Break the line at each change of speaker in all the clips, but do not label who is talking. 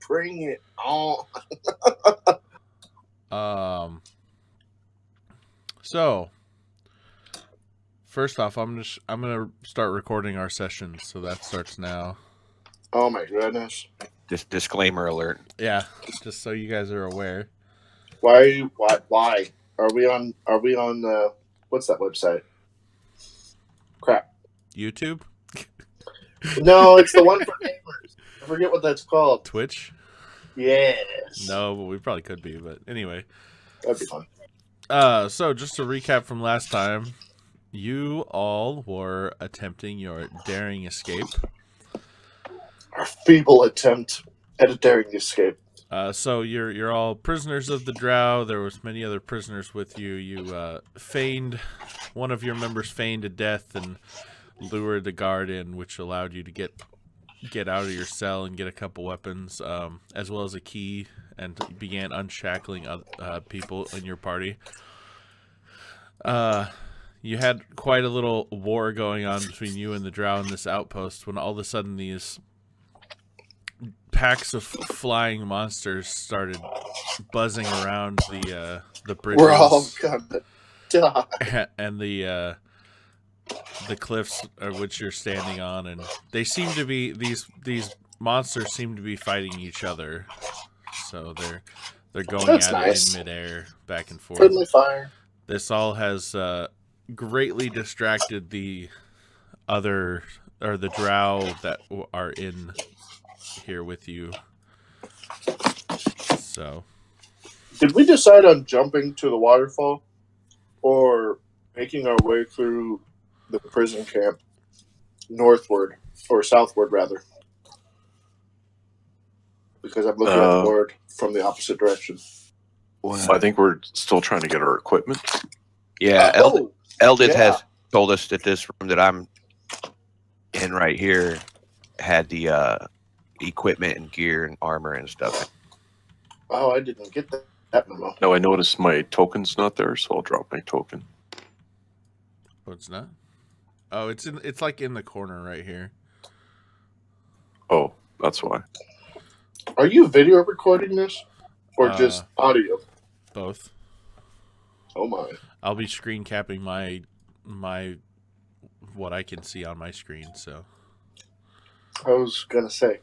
Bring it on.
So first off, I'm gonna start recording our sessions, so that starts now.
Oh my goodness!
Disclaimer alert.
Yeah, just so you guys are aware.
Why? Are we on? What's that website? Crap.
YouTube?
No, it's the one for gamers. I forget what that's called.
Twitch?
Yes.
No, but we probably could be. But anyway,
that'd be fun.
So just to recap from last time, you all were attempting your daring escape.
Our feeble attempt at a daring escape.
So you're all prisoners of the drow. There was many other prisoners with you. You feigned, one of your members feigned a death and lured the guard in, which allowed you to get out of your cell and get a couple weapons, as well as a key, and began unshackling people in your party. You had quite a little war going on between you and the drow in this outpost when all of a sudden these packs of flying monsters started buzzing around the bridges.
We're all gonna die.
And the cliffs which you're standing on, and they seem to be these monsters seem to be fighting each other. So they're going
That's
at
nice.
it in midair, back and forth.
Friendly fire.
This all has greatly distracted the other, or the drow that are in here with you. So,
did we decide on jumping to the waterfall or making our way through the prison camp northward, or southward rather? Because I'm looking at the board from the opposite direction.
Well, I think we're still trying to get our equipment.
Yeah, Eldith has told us that this room that I'm in right here had the equipment and gear and armor and stuff.
Oh, I didn't get that memo.
No, I noticed my token's not there, so I'll drop my token.
Oh, it's not? Oh, it's like in the corner right here.
Oh, that's why.
Are you video recording this? Or just audio?
Both.
Oh my.
I'll be screen capping my what I can see on my screen, so.
I was gonna say,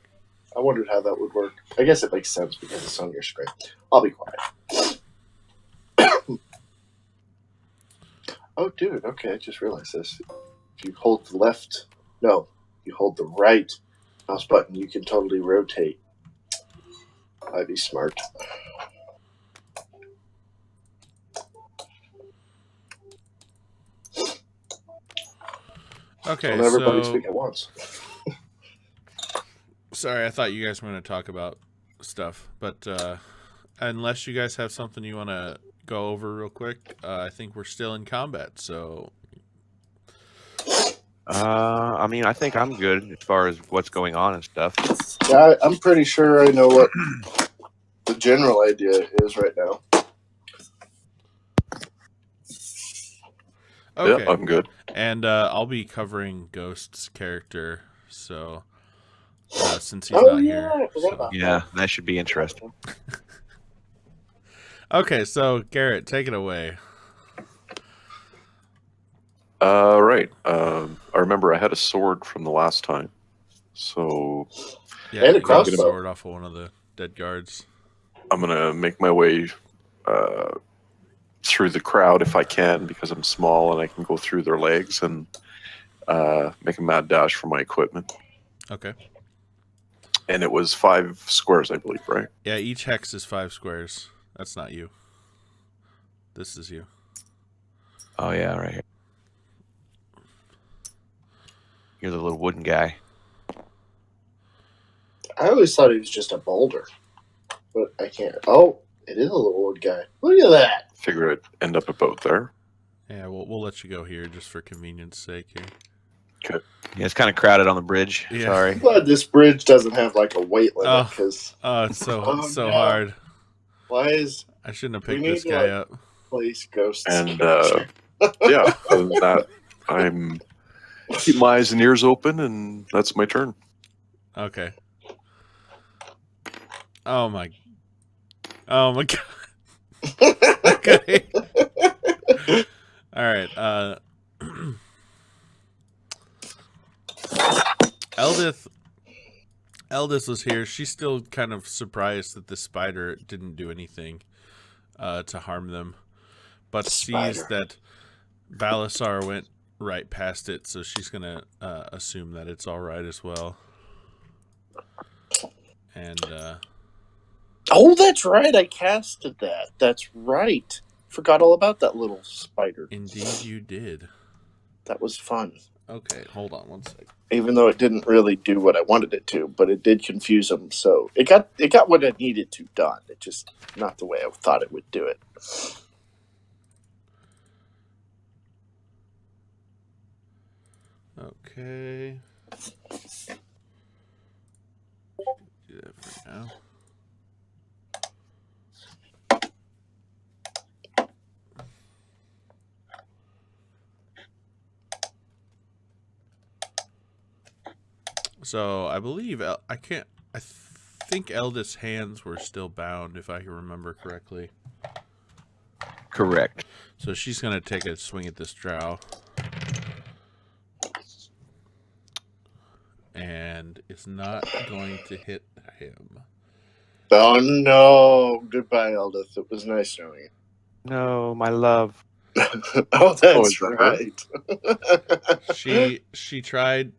I wondered how that would work. I guess it makes sense because it's on your screen. I'll be quiet. Oh, dude, okay, I just realized this. If you hold the left, no, you hold the right mouse button, you can totally rotate. I'd be smart.
Okay,
don't everybody speak at once.
Sorry, I thought you guys were going to talk about stuff, but unless you guys have something you want to go over real quick, I think we're still in combat, so.
I mean, I think I'm good as far as what's going on and stuff.
Yeah, I'm pretty sure I know what the general idea is right now.
Okay.
Yeah, I'm good.
And I'll be covering Ghost's character, so since he's not here. So.
Yeah, that should be interesting.
Okay, so Garrett, take it away.
Right. I remember I had a sword from the last time, so
yeah, and a crossbow. Sword off of one of the dead guards.
I'm gonna make my way through the crowd if I can, because I'm small and I can go through their legs, and make a mad dash for my equipment.
Okay.
And it was 5 squares, I believe, right?
Yeah, each hex is 5 squares. That's not you. This is you.
Oh yeah, right here. You're the little wooden guy.
I always thought he was just a boulder, but I can't. Oh, it is a little wood guy. Look at that.
Figure I'd end up about there.
Yeah, we'll let you go here just for convenience sake here.
Okay.
Yeah, it's kind of crowded on the bridge. Yeah. Sorry.
I'm glad this bridge doesn't have like a weight limit, because
it's so hard.
Why is
I shouldn't have picked this guy up.
Place ghosts
and yeah, other than that, I'm keep my eyes and ears open, and that's my turn.
Okay. Oh my god. Okay. All right. Eldith was here. She's still kind of surprised that the spider didn't do anything to harm them, but sees that Balasar went right past it, so she's gonna assume that it's all right as well. And
oh, that's right. I casted that. That's right. Forgot all about that little spider.
indeed, you did.
That was fun.
Okay, hold on one second.
Even though it didn't really do what I wanted it to, but it did confuse them. So it got what it needed to done. It just not the way I thought it would do it.
Okay. Do that for now. So I believe I think Eldith's hands were still bound, if I can remember correctly.
Correct.
So she's gonna take a swing at this drow, and it's not going to hit him.
Oh no! Goodbye, Eldith. It was nice knowing you.
No, my love.
Oh, that's
is that
right.
She tried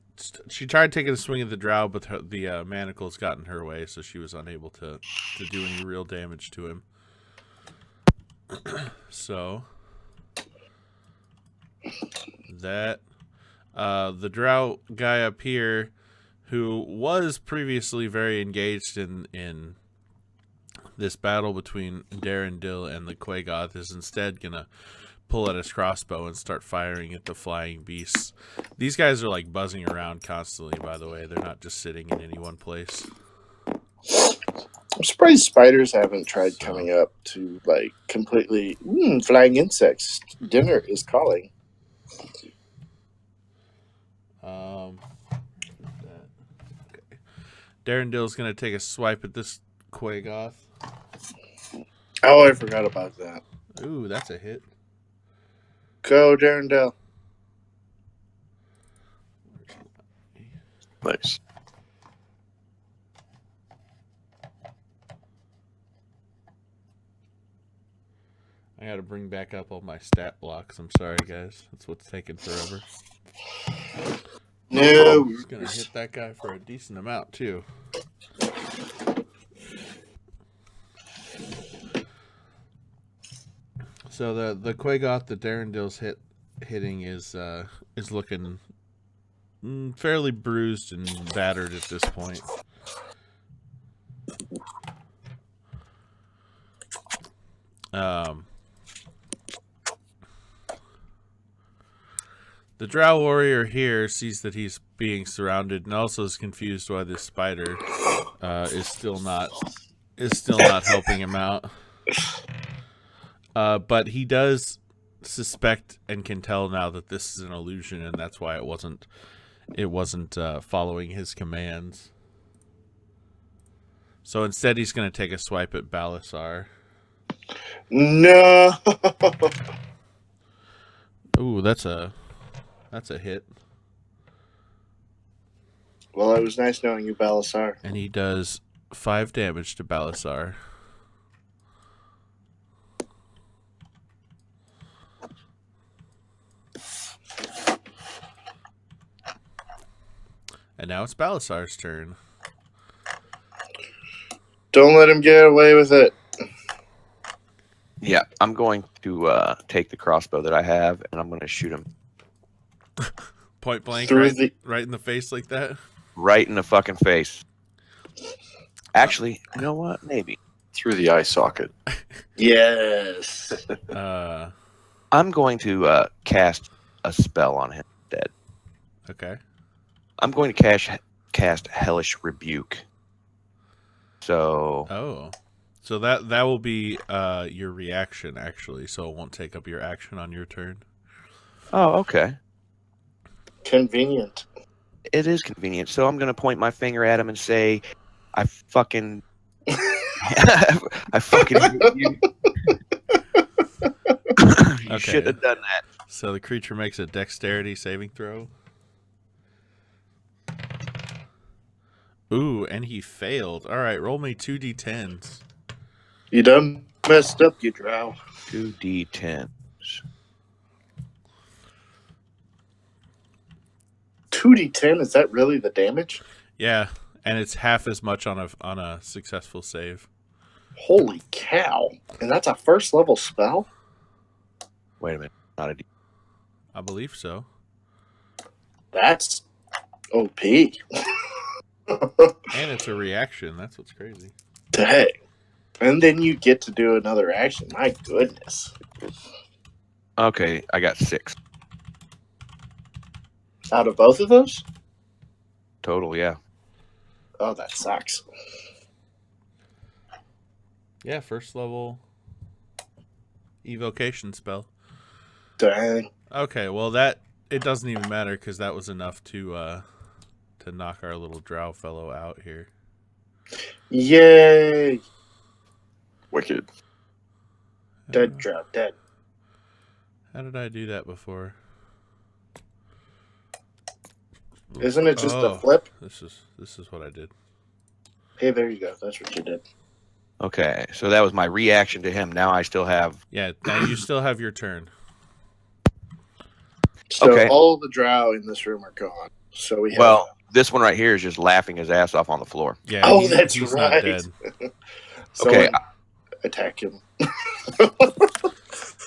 taking a swing at the drow, but the manacles got in her way, so she was unable to do any real damage to him. So that the drow guy up here, who was previously very engaged in this battle between Darendil and the Quagoth, is instead gonna pull out his crossbow and start firing at the flying beasts. These guys are like buzzing around constantly, by the way. They're not just sitting in any one place.
I'm surprised spiders haven't tried coming up to like completely flying insects. Dinner is calling.
Okay. Darendil's gonna take a swipe at this Quagoth.
Oh, I forgot about that.
Ooh, that's a hit.
Go, Darendil.
Nice.
I gotta bring back up all my stat blocks. I'm sorry, guys. That's what's taking forever.
No.
He's gonna hit that guy for a decent amount, too. So the Quagoth that Darendil's hitting is looking fairly bruised and battered at this point. The drow warrior here sees that he's being surrounded and also is confused why this spider is still not helping him out. But he does suspect and can tell now that this is an illusion, and that's why it wasn't following his commands. So instead, he's going to take a swipe at Balasar.
No.
Ooh, that's a hit.
Well, it was nice knowing you, Balasar.
And he does 5 damage to Balasar. And now it's Balasar's turn.
Don't let him get away with it.
Yeah, I'm going to take the crossbow that I have, and I'm going to shoot him
Point blank,
Through
right in the face like that?
right in the fucking face. Actually, you know what? Maybe.
Through the eye socket.
Yes.
I'm going to cast a spell on him instead.
Okay.
I'm going to cast Hellish Rebuke. So...
Oh. So that will be your reaction, actually, so it won't take up your action on your turn.
Oh, okay.
Convenient.
It is convenient. So I'm going to point my finger at him and say, I fucking I fucking hate you. You
Okay.
should have done that.
So the creature makes a dexterity saving throw. Ooh, and he failed. All right, roll me 2d10s.
You done messed up, you drow.
2d10.
2d10, is that really the damage?
Yeah, and it's half as much on a successful save.
Holy cow. And that's a first level spell?
Wait a minute. Not a D.
I believe so.
That's OP.
And it's a reaction. That's what's crazy.
Dang. And then you get to do another action. My goodness.
Okay, I got 6
Out of both of those?
total. Yeah.
Oh, that sucks.
Yeah, first level evocation spell.
Dang.
Okay, well it doesn't even matter because that was enough to knock our little drow fellow out here.
Yay.
Wicked.
Dead drow, dead.
How did I do that before?
Isn't it just
Oh,
a flip?
This is what I did.
Hey, there you go. That's what you did.
Okay, so that was my reaction to him. Now I still have.
Yeah, now you still have your turn.
So
Okay.
all the drow in this room are gone. So we have...
Well, this one right here is just laughing his ass off on the floor.
Yeah.
Oh, that's
he's
right.
not dead.
Okay.
Attack him.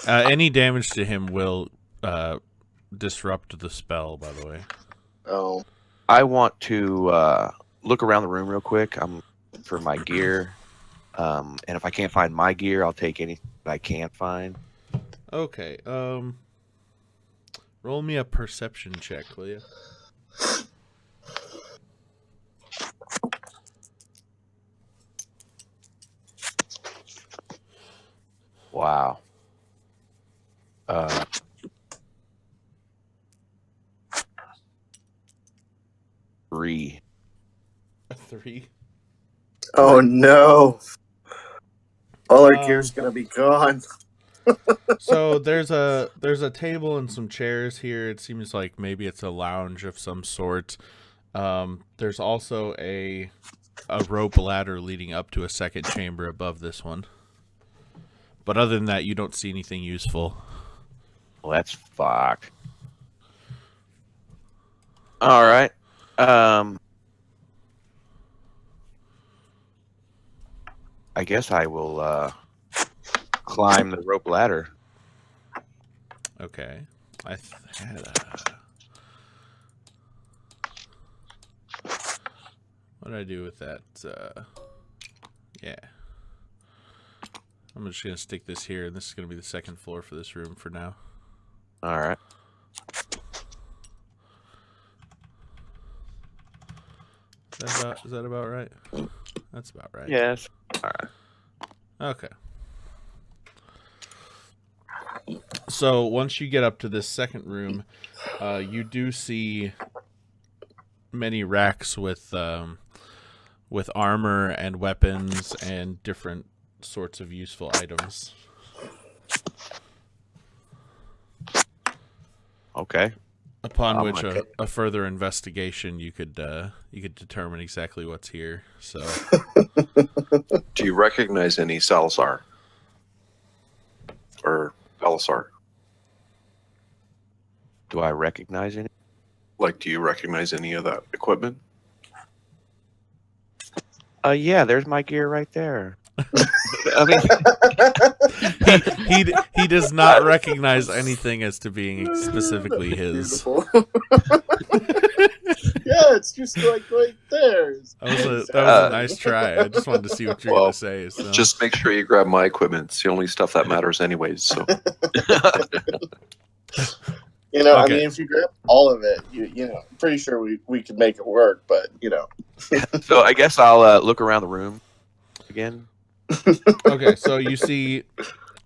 Any damage to him will disrupt the spell. By the way.
Oh.
I want to look around the room real quick. I'm for my gear. And if I can't find my gear, I'll take anything I can't find.
Okay. Roll me a perception check, will you?
Wow. 3.
3.
Oh, no. All our gear's going to be gone.
So there's a table and some chairs here. It seems like maybe it's a lounge of some sort. There's also a rope ladder leading up to a second chamber above this one. But other than that, you don't see anything useful.
Well, that's fucked. All right. I guess I will climb the rope ladder.
Okay. I had what did I do with that? Yeah. I'm just going to stick this here, and this is going to be the second floor for this room for now.
All right.
Is that about right? That's about right.
Yes. All right.
Okay. So once you get up to this second room, you do see many racks with armor and weapons and different sorts of useful items.
Okay.
Upon which
okay.
a further investigation, you could determine exactly what's here. So,
Do you recognize any Salazar? Or Belisar?
Do I recognize any?
Like, do you recognize any of that equipment?
Yeah, there's my gear right there. I mean,
he does not recognize anything as to being specifically his.
Beautiful. Yeah, it's just like right there.
That was a nice try. I just wanted to see what you're going to say. So.
Just make sure you grab my equipment. It's the only stuff that matters anyways. So
You know,
Okay.
I mean, if you grab all of it, you know, I'm pretty sure we could make it work, but, you know.
so I guess I'll look around the room again.
Okay, so you see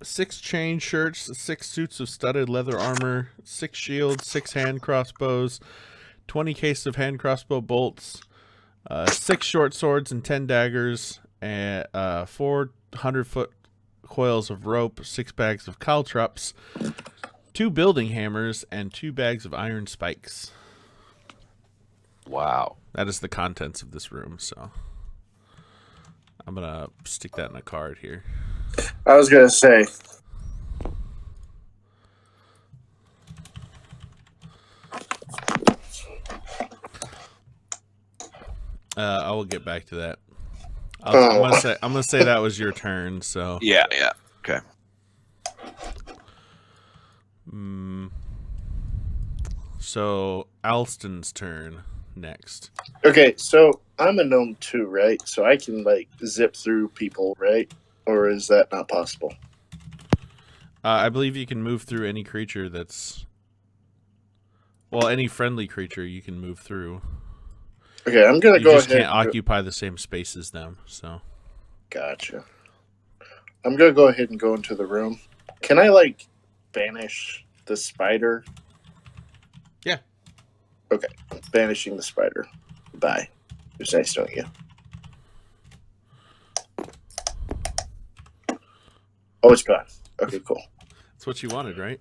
6 chain shirts, 6 suits of studded leather armor, 6 shields, 6 hand crossbows, 20 cases of hand crossbow bolts, 6 short swords and 10 daggers, and 400-foot coils of rope, 6 bags of caltrops, 2 building hammers, and 2 bags of iron spikes.
Wow.
That is the contents of this room, so I'm going to stick that in a card here.
I was going to say.
I will get back to that. I'm gonna say that was your turn. So
Yeah. Okay.
So Alston's turn next.
Okay, so I'm a gnome too, right? So I can like zip through people, right? Or is that not possible?
I believe you can move through any creature that's, well, any friendly creature you can move through.
Okay, I'm gonna
You
go
just
ahead.
can't occupy the same space as them. So
Gotcha. I'm gonna go ahead and go into the room. Can I like banish the spider?
Yeah.
Okay, banishing the spider. Bye. It was nice knowing you. Oh, it's gone. Okay, cool.
that's what you wanted, right?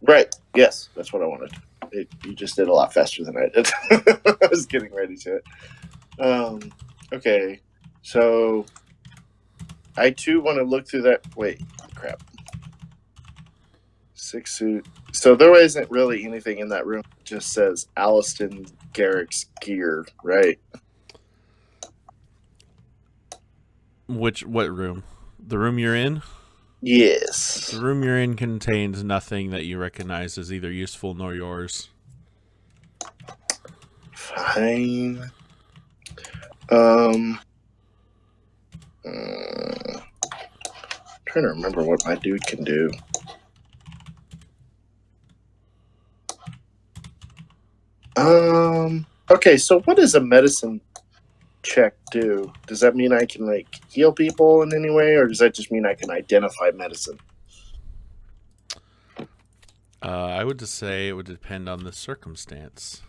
Right. Yes, that's what I wanted. You just did a lot faster than I did. I was getting ready to it. Okay, so I too want to look through that. Wait, crap. 6 suit. So there isn't really anything in that room. It just says Alliston Garrick's gear, right?
What room? The room you're in?
Yes.
The room you're in contains nothing that you recognize as either useful nor yours.
Fine. Trying to remember what my dude can do. Okay, so what does a medicine check do? Does that mean I can like heal people in any way, or does that just mean I can identify medicine?
I would just say it would depend on the circumstance.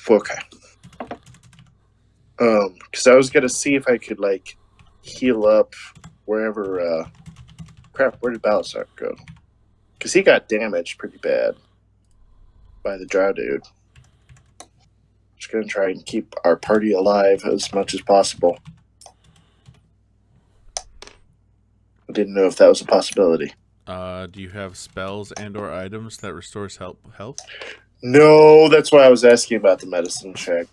Okay. Because I was gonna see if I could like heal up wherever. Crap, where did Balasar go? Because he got damaged pretty bad by the drow dude. Just gonna try and keep our party alive as much as possible. I didn't know if that was a possibility.
Do you have spells and or items that restores health?
No, that's why I was asking about the medicine check.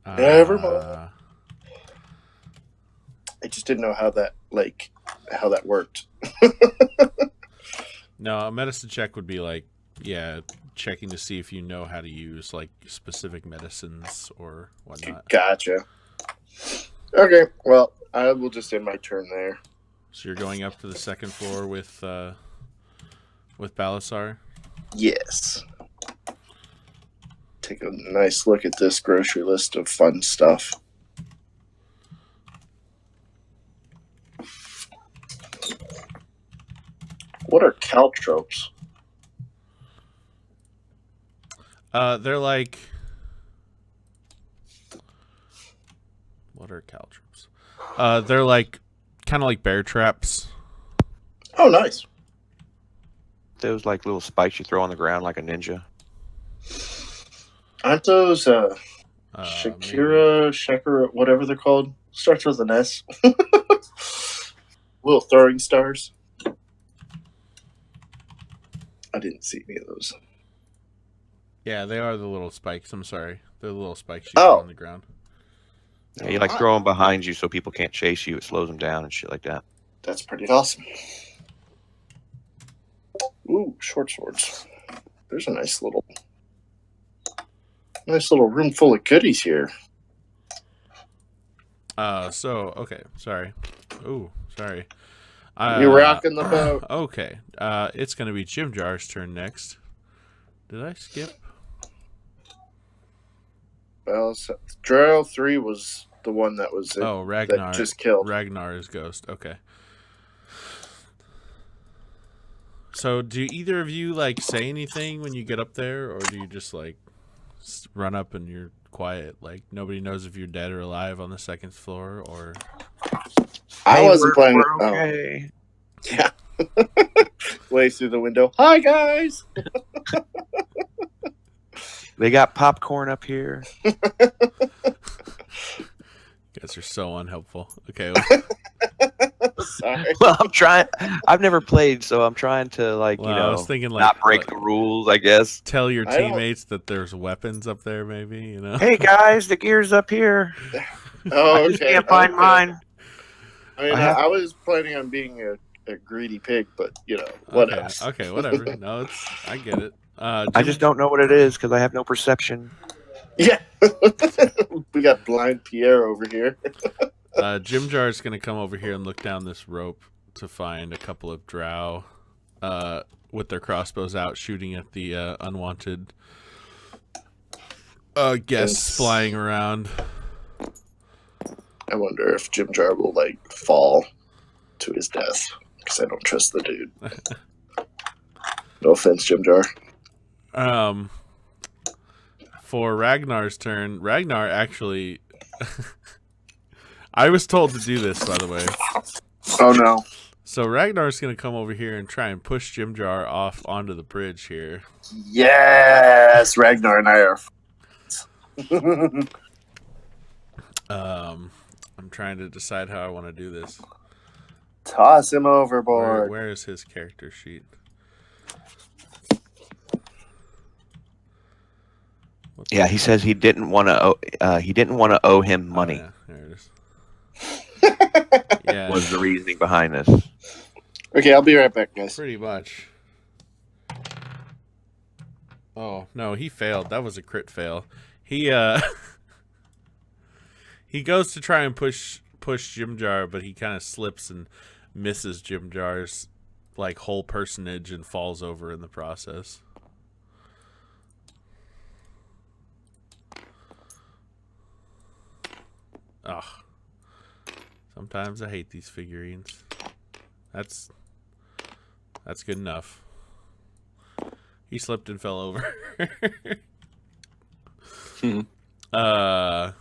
Never mind. I just didn't know how that worked.
No, a medicine check would be like, checking to see if you know how to use like specific medicines or whatnot.
Gotcha. Okay, well, I will just end my turn there.
So you're going up to the second floor with Balasar?
Yes. Take a nice look at this grocery list of fun stuff. What are caltropes?
They're like... What are caltropes? They're like, kind of like bear traps.
Oh, nice.
Those like little spikes you throw on the ground like a ninja.
Aren't those Shakira, whatever they're called? Starts with an S. Little throwing stars. I didn't see any of those.
Yeah, they are the little spikes. I'm sorry. They're the little spikes you throw on the ground.
Yeah, you like throw them behind you so people can't chase you. It slows them down and shit like that.
That's pretty awesome. Ooh, short swords. There's a nice little room full of goodies here.
Okay, sorry. Ooh, sorry.
You're rocking the boat.
Okay, it's gonna be Jimjar's turn next. Did I skip?
Well, so Drow 3 was the one that was
Ragnar
that just killed.
Ragnar is ghost. Okay. So, do either of you like say anything when you get up there, or do you just like run up and you're quiet. Like nobody knows if you're dead or alive on the second floor, or
I
Hey,
wasn't playing.
we're okay.
Oh, yeah. Way through the window. Hi guys.
They got popcorn up here.
you guys are so unhelpful. Okay. Well,
Sorry.
Well, I'm trying. I've never played, so I'm trying to
I was thinking like
not break the rules, I guess.
tell your
I don't-
teammates that there's weapons up there, maybe, you know.
Hey guys, the gear's up here.
Oh,
I
okay.
just can't find mine.
I mean,
I have-
I was planning on being a greedy pig, but whatever.
Okay, whatever. No, I get it.
I just don't know what it is because I have no perception.
Yeah. We got blind Pierre over here.
Jimjar is going to come over here and look down this rope to find a couple of drow with their crossbows out shooting at the unwanted guests flying around.
I wonder if Jimjar will fall to his death because I don't trust the dude. No offense, Jimjar.
For Ragnar's turn, Ragnar actually I was told to do this, by the way.
Oh no.
So Ragnar's going to come over here and try and push Jimjar off onto the bridge here.
Yes, Ragnar and I are.
I'm trying to decide how I want to do this.
Toss him overboard.
Where is his character sheet?
Yeah, he says he didn't want to owe him money.
Oh, yeah, there it is. Yeah,
Was the reasoning behind this?
Okay, I'll be right back, guys.
pretty much. Oh no, he failed. That was a crit fail. He he goes to try and push Jimjar, but he kind of slips and misses Jimjar's whole personage and falls over in the process. Ugh. Sometimes I hate these figurines. That's good enough. He slipped and fell over. Our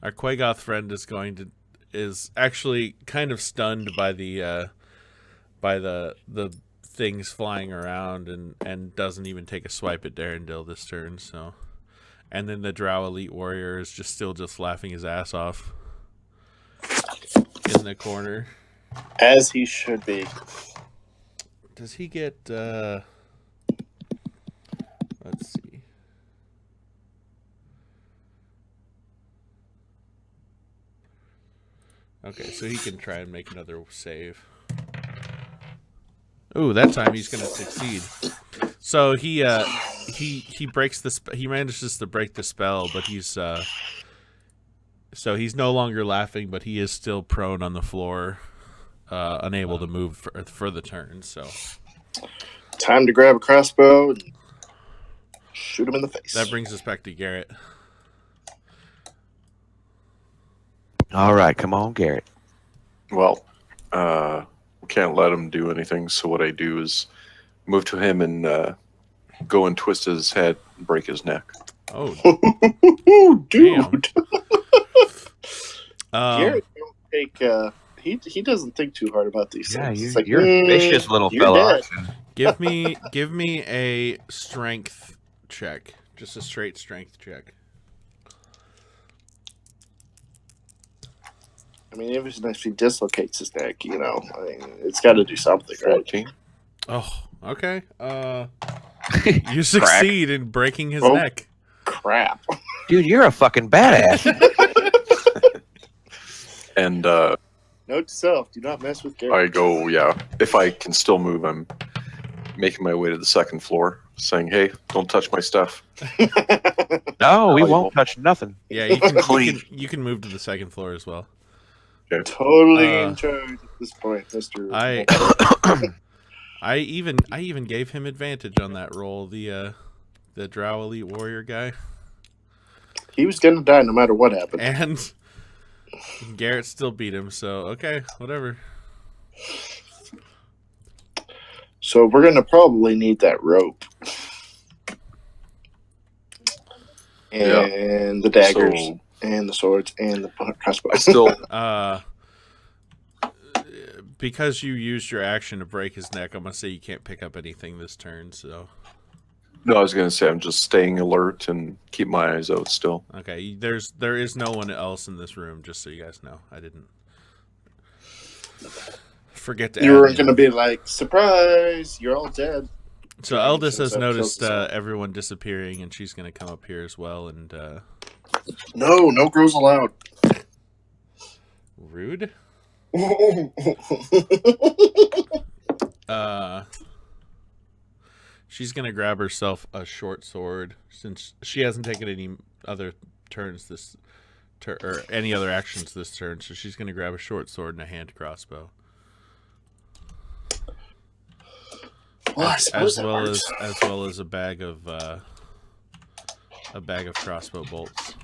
Quagoth friend is actually kind of stunned by the things flying around and doesn't even take a swipe at Darendil this turn. So, and then the Drow Elite Warrior is just laughing his ass off in the corner.
As he should be.
Does he get let's see. Okay, so he can try and make another save. Ooh, that time he's going to succeed. So he breaks he manages to break the spell, but he's so he's no longer laughing, but he is still prone on the floor, unable to move for the turn. So
time to grab a crossbow and shoot him in the face.
that brings us back to Garrett.
All right, come on, Garrett.
Well, we can't let him do anything. So what I do is move to him and go and twist his head and break his neck.
Oh,
dude.
damn.
Garrett don't take. He doesn't think too hard about these things. It's
you're a vicious little
you're
fella.
dead.
aren't you?
Give me a strength check, just a straight strength check.
I mean, even if he dislocates his neck, it's got to do something, right?
14.
Oh, okay. You succeed in breaking his neck.
Crap.
Dude, you're a fucking badass.
And
Note to self: do not mess with Garrett.
I go, if I can still move, I'm making my way to the second floor, saying, hey, don't touch my stuff.
No, we
Valuable.
won't touch nothing.
Yeah, you can,
Clean.
you can move to the second floor as well.
Totally in charge at this point, Mr.
I even gave him advantage on that roll. The Drow Elite Warrior guy,
He was gonna die no matter what happened.
and Garrett still beat him. So okay, whatever.
So we're gonna probably need that rope. and the daggers,
So
and the swords, and the crossbow.
I still
Because you used your action to break his neck, I'm gonna say you can't pick up anything this turn. So
no, I was gonna say I'm just staying alert and keep my eyes out still.
okay, there is no one else in this room. Just so you guys know, I didn't forget to.
You
add
were
in.
going to be like, surprise, you're all dead.
So
Dragon
Eldis
shows
has
up,
noticed
kills us all.
everyone disappearing, and she's gonna come up here as well. And
No girls allowed.
rude. She's gonna grab herself a short sword since she hasn't taken any other turns this or any other actions this turn. So she's gonna grab a short sword and a hand crossbow,
Well, I suppose
as
that
well
works.
as a bag of crossbow bolts.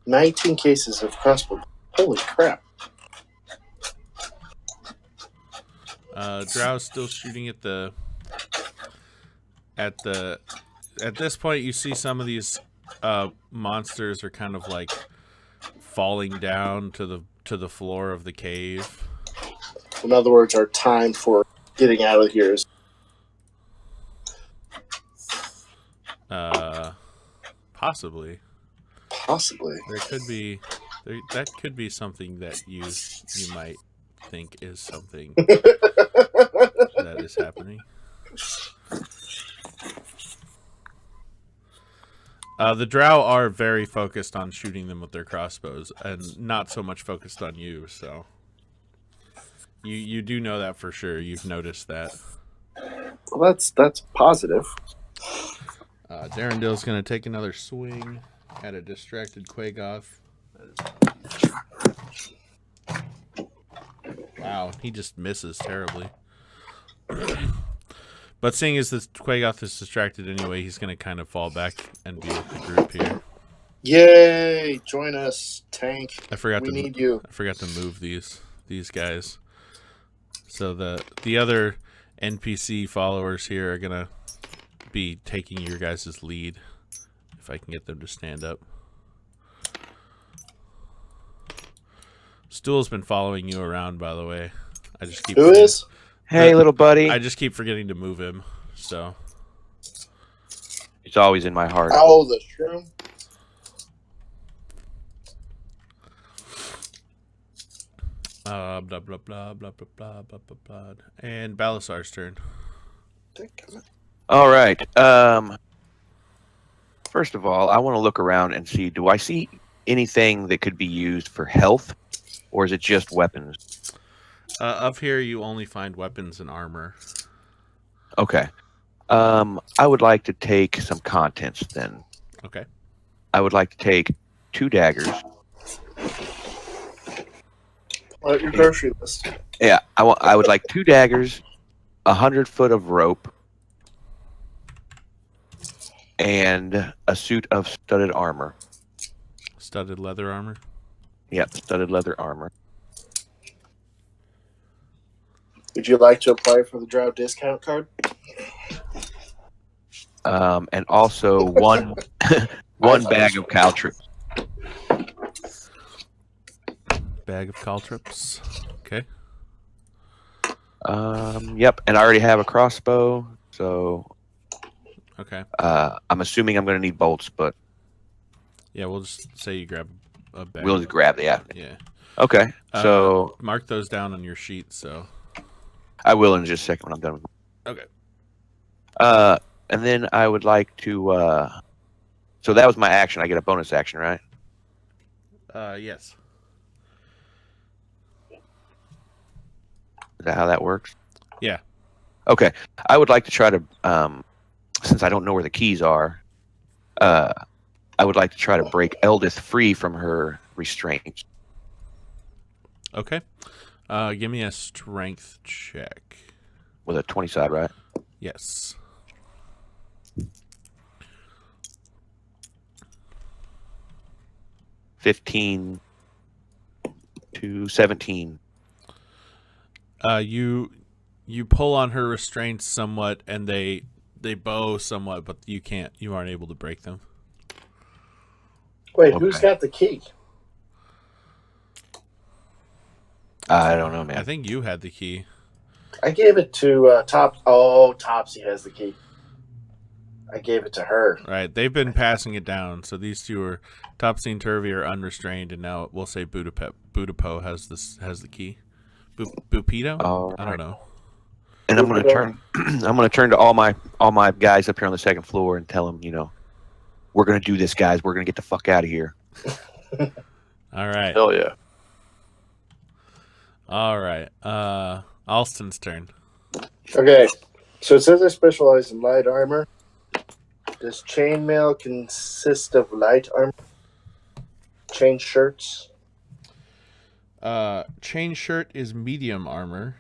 $19 cases of crossbow. Holy crap.
Drow's still shooting at this point. You see some of these monsters are kind of like falling down to the floor of the cave.
In other words, our time for getting out of here is...
Possibly.
Possibly.
There could be that could be something that you might think is something that is happening. The drow are very focused on shooting them with their crossbows, and not so much focused on you. So you do know that for sure. You've noticed that.
Well, that's positive.
Darendale's going to take another swing at a distracted Quagoth. Wow, he just misses terribly. But seeing as this Quagoth is distracted anyway, he's going to kind of fall back and be with the group here.
Yay! Join us, tank. We need you.
I forgot to move these guys. So the other NPC followers here are going to be taking your guys' lead, if I can get them to stand up. Stool's been following you around, by the way. I just keep
Who is?
Hey, little buddy.
I just keep forgetting to move him, so
He's always in my heart.
Oh, the shroom.
blah blah blah blah blah blah blah blah blah. And Balasar's turn.
All right. First of all, I want to look around and see, do I see anything that could be used for health, or is it just weapons?
Up here, you only find weapons and armor.
Okay. I would like to take some contents then.
Okay.
I would like to take 2 daggers.
Your grocery list.
Yeah, I would like 2 daggers, 100 foot of rope, and a suit of studded armor.
Studded leather armor?
Yep, studded leather armor.
Would you like to apply for the drow discount card?
And also one bag of caltrips.
Bag of caltrips. Okay.
Yep, and I already have a crossbow, so
Okay.
I'm assuming I'm going to need bolts, but
Yeah, we'll just say you grab a bag.
we'll just grab the
Yeah.
Okay, so
mark those down on your sheet. So
I will in just a second when I'm done with.
okay.
And then I would like to. So that was my action. I get a bonus action, right?
Yes.
Is that how that works?
Yeah.
Okay. I would like to try to, since I don't know where the keys are, I would like to try to break Eldith free from her restraints.
Okay. Give me a strength check.
With a 20 side, right?
Yes.
$15 to $17.
You pull on her restraints somewhat, and they bow somewhat, but you can't. You aren't able to break them.
Wait, who's got the key?
I don't know, man.
I think you had the key.
I gave it to Top. Oh, Topsy has the key. I gave it to her.
Right, they've been passing it down. So these two are Topsy and Turvy are unrestrained, and now we'll say Budapo has the key. Bupito? I don't know.
And I'm gonna turn. I'm gonna turn to all my guys up here on the second floor and tell them, we're gonna do this, guys. We're gonna get the fuck out of here.
All right.
Hell yeah.
All right. Alston's turn.
Okay, so it says I specialize in light armor. Does chainmail consist of light armor? Chain shirts?
Chain shirt is medium armor.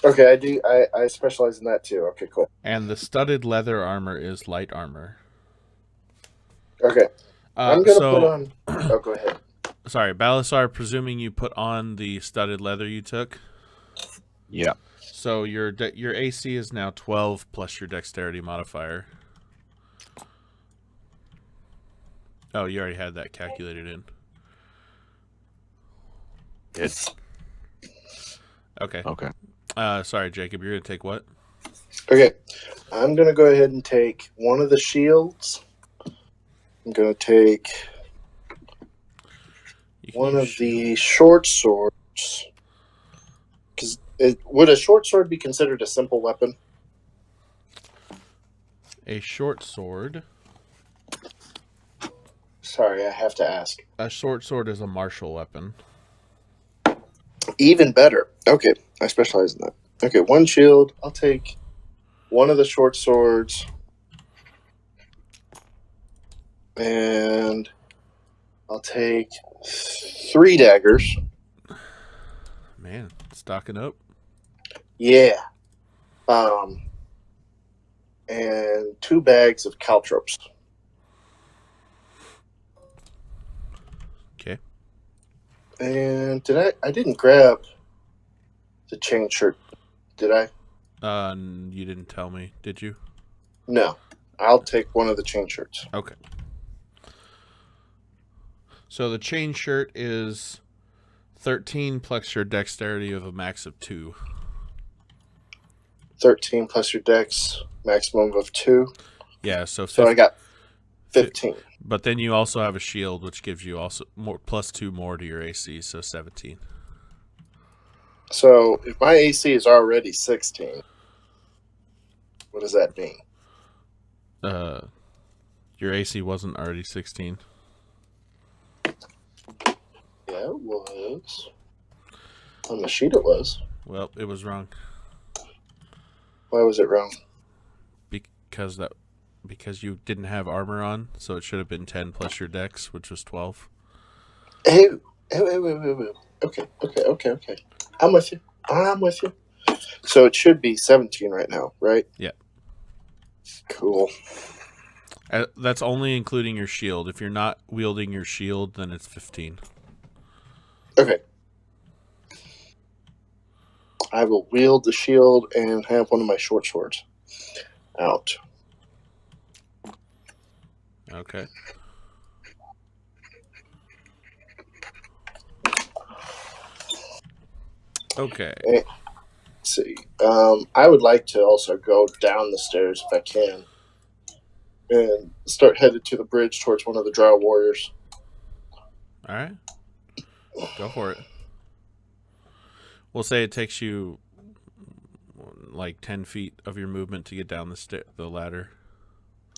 Okay, I do. I specialize in that too. Okay, cool.
And the studded leather armor is light armor.
Okay. I'm going to put on... Oh, go ahead.
Sorry, Balasar, presuming you put on the studded leather you took?
Yeah.
So your AC is now 12 plus your dexterity modifier. Oh, you already had that calculated in.
It's
Okay.
okay.
Sorry, Jacob, you're going to take what?
Okay. I'm going to go ahead and take one of the shields. I'm going to take one of the short swords. Because would a short sword be considered a simple weapon?
A short sword.
Sorry, I have to ask.
A short sword is a martial weapon.
Even better. Okay, I specialize in that. Okay, one shield. I'll take one of the short swords. And I'll take 3 daggers.
Man, stocking up.
Yeah. And 2 bags of caltrops.
Okay.
And I didn't grab the chain shirt, did I?
You didn't tell me, did you?
No. I'll take one of the chain shirts.
Okay. So the chain shirt is 13 plus your dexterity of a max of 2.
13 plus your dex, maximum of 2.
Yeah, so
I got 15.
But then you also have a shield, which gives you also more plus 2 more to your AC, so 17.
So if my AC is already 16, what does that mean?
Your AC wasn't already 16.
Yeah, it was. On the sheet it was.
Well, it was wrong.
Why was it wrong?
Because you didn't have armor on, so it should have been 10 plus your dex, which was 12.
Hey. Okay. I'm with you. So it should be 17 right now, right?
Yeah.
Cool.
That's only including your shield. If you're not wielding your shield, then it's 15.
Okay. I will wield the shield and have one of my short swords out.
Okay. Okay.
Let's see. I would like to also go down the stairs if I can and start headed to the bridge towards one of the drow warriors.
All right. Go for it. We'll say it takes you like 10 feet of your movement to get down the ladder.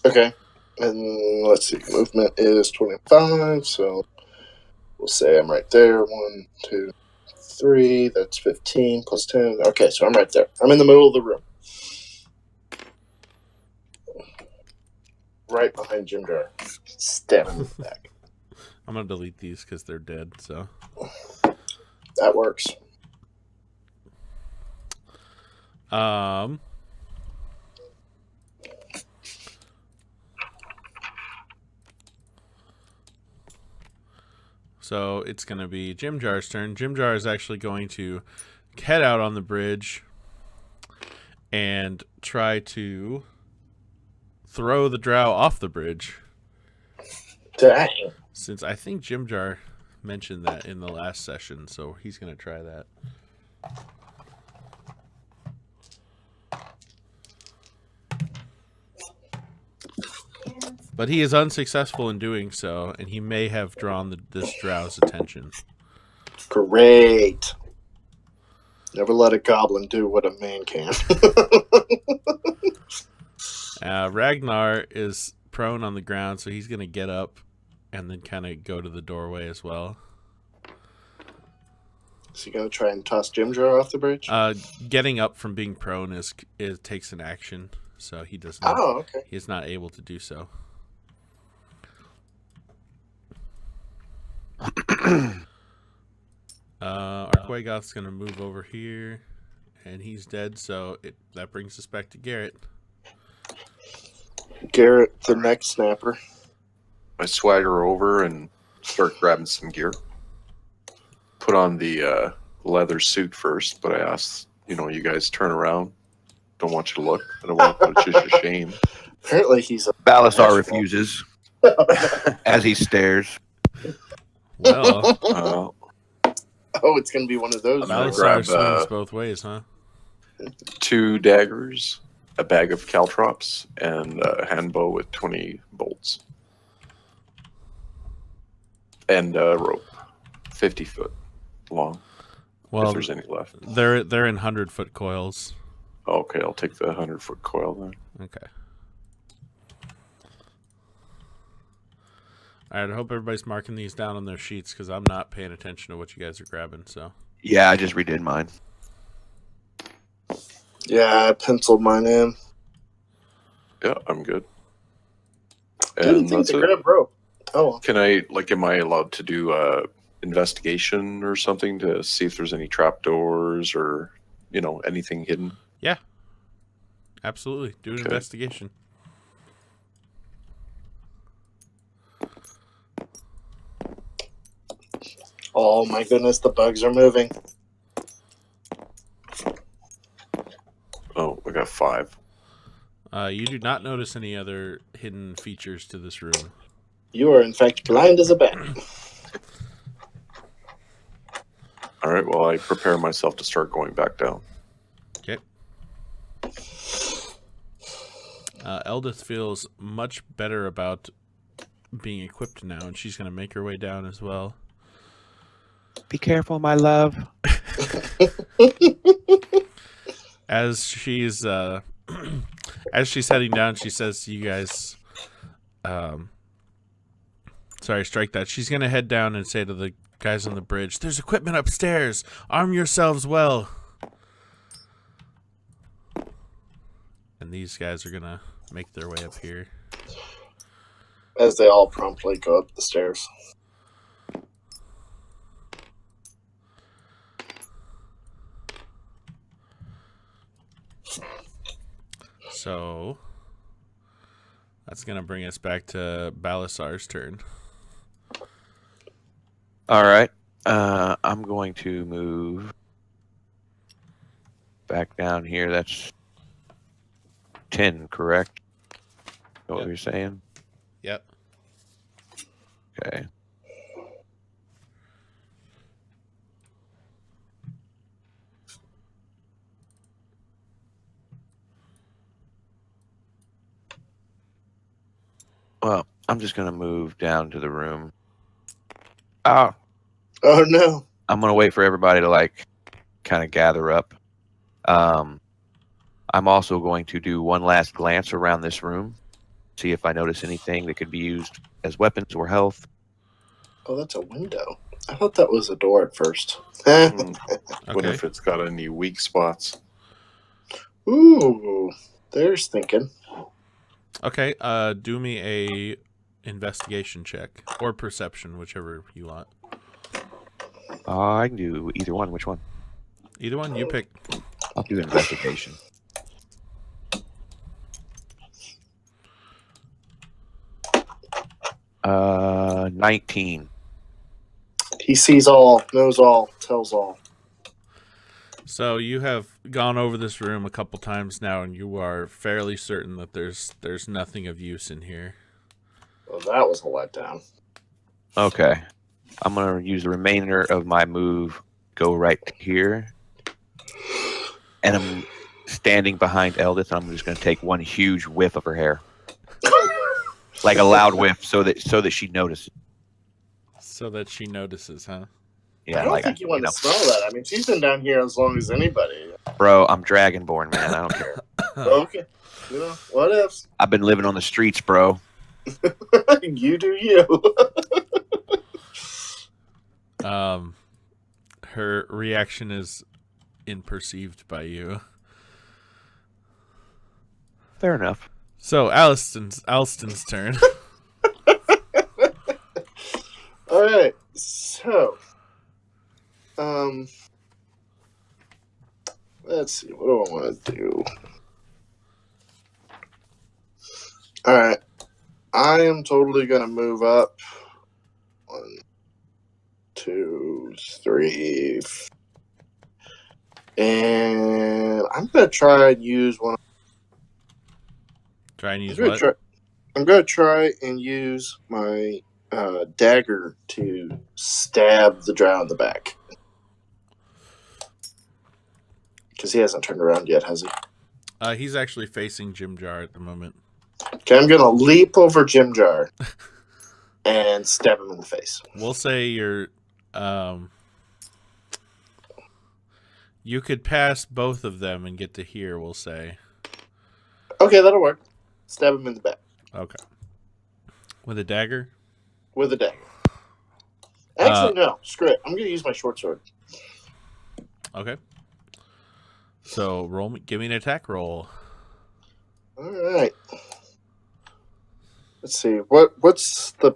Okay. And let's see. Movement is 25, so we'll say I'm right there. 1, 2, 3. That's 15 plus 10. Okay, so I'm right there. I'm in the middle of the room. Right behind Jimjar. Stabbing in the back.
I'm going to delete these because they're dead, so.
That works.
So it's going to be Jimjar's turn. Jimjar is actually going to head out on the bridge and try to throw the drow off the bridge.
Dang.
Since I think Jimjar mentioned that in the last session, so he's going to try that. But he is unsuccessful in doing so, and he may have drawn this drow's attention.
Great. Never let a goblin do what a man can.
Ragnar is prone on the ground, so he's going to get up and then kind of go to the doorway as well.
Is he going to try and toss Jimjar off the bridge?
Getting up from being prone is takes an action, so he does not.
Oh, okay.
He is not able to do so. Arquagoth's going to move over here, and he's dead, so that brings us back to Garrett.
Garrett, the neck snapper.
I swagger over and start grabbing some gear. Put on the leather suit first, but I asked, you guys turn around. Don't want you to look. I don't want to put you to shame.
Apparently he's a...
Balasar refuses as he stares.
Well...
Oh, it's going to be one of those.
Balasar swings both ways, huh?
2 daggers, a bag of caltrops, and a hand bow with 20 bolts. And a rope, 50 foot long.
Well,
if there's any left.
They're in 100-foot coils.
Okay, I'll take the 100-foot coil then.
Okay. All right, I hope everybody's marking these down on their sheets because I'm not paying attention to what you guys are grabbing. So.
Yeah, I just redid mine.
Yeah, I penciled mine in.
Yeah, I'm good.
Didn't think to grab rope. Oh.
Can I, am I allowed to do investigation or something to see if there's any trapdoors or, anything hidden?
Yeah. Absolutely. Do an investigation.
Oh my goodness, the bugs are moving.
Oh, I got 5.
You do not notice any other hidden features to this room.
You are, in fact, blind as a bat.
All right, well, I prepare myself to start going back down.
Okay. Eldith feels much better about being equipped now, and she's going to make her way down as well.
Be careful, my love.
As she's heading down, she says to you guys, sorry, strike that. She's going to head down and say to the guys on the bridge, there's equipment upstairs. Arm yourselves well. And these guys are going to make their way up here.
As they all promptly go up the stairs.
So that's going to bring us back to Balasar's turn.
All right. I'm going to move back down here. That's 10, correct? Know what you're saying?
Yep.
Okay. Well, I'm just going to move down to the room. Oh
no.
I'm going to wait for everybody to kind of gather up. I'm also going to do one last glance around this room, see if I notice anything that could be used as weapons or health.
Oh, that's a window. I thought that was a door at first.
Wonder if it's got any weak spots.
Ooh, there's thinking.
Okay, do me a investigation check or perception, whichever you want.
I can do either one. Which one?
Either one, you pick.
I'll do investigation. Uh, 19.
He sees all, knows all, tells all.
So you have gone over this room a couple times now, and you are fairly certain that there's nothing of use in here.
Well, that was a letdown.
Okay. I'm going to use the remainder of my move, go right here. And I'm standing behind Eldith, and I'm just going to take one huge whiff of her hair. Like a loud whiff, so that she notices.
So that she notices, huh?
Yeah,
I don't think you want to smell that. I mean, she's been down here as long as anybody.
Bro, I'm Dragonborn, man. I don't care.
Okay. You know, what ifs?
I've been living on the streets, bro.
You do you.
Her reaction is imperceived by you.
Fair enough.
So Alston's turn.
All right. So, let's see. What do I want to do? All right. I am totally going to move up. 1, 2, 3. And I'm going to try and use one.
Try and use what?
I'm going to try and use my dagger to stab the drow in the back. Because he hasn't turned around yet, has he?
He's actually facing Jimjar at the moment.
Okay, I'm going to leap over Jimjar and stab him in the face.
We'll say you're... you could pass both of them and get to here, we'll say.
Okay, that'll work. Stab him in the back.
Okay. With a dagger?
With a dagger. Actually, no. Screw it. I'm going to use my short sword.
Okay. So, give me an attack roll.
All right. Let's see. What's the...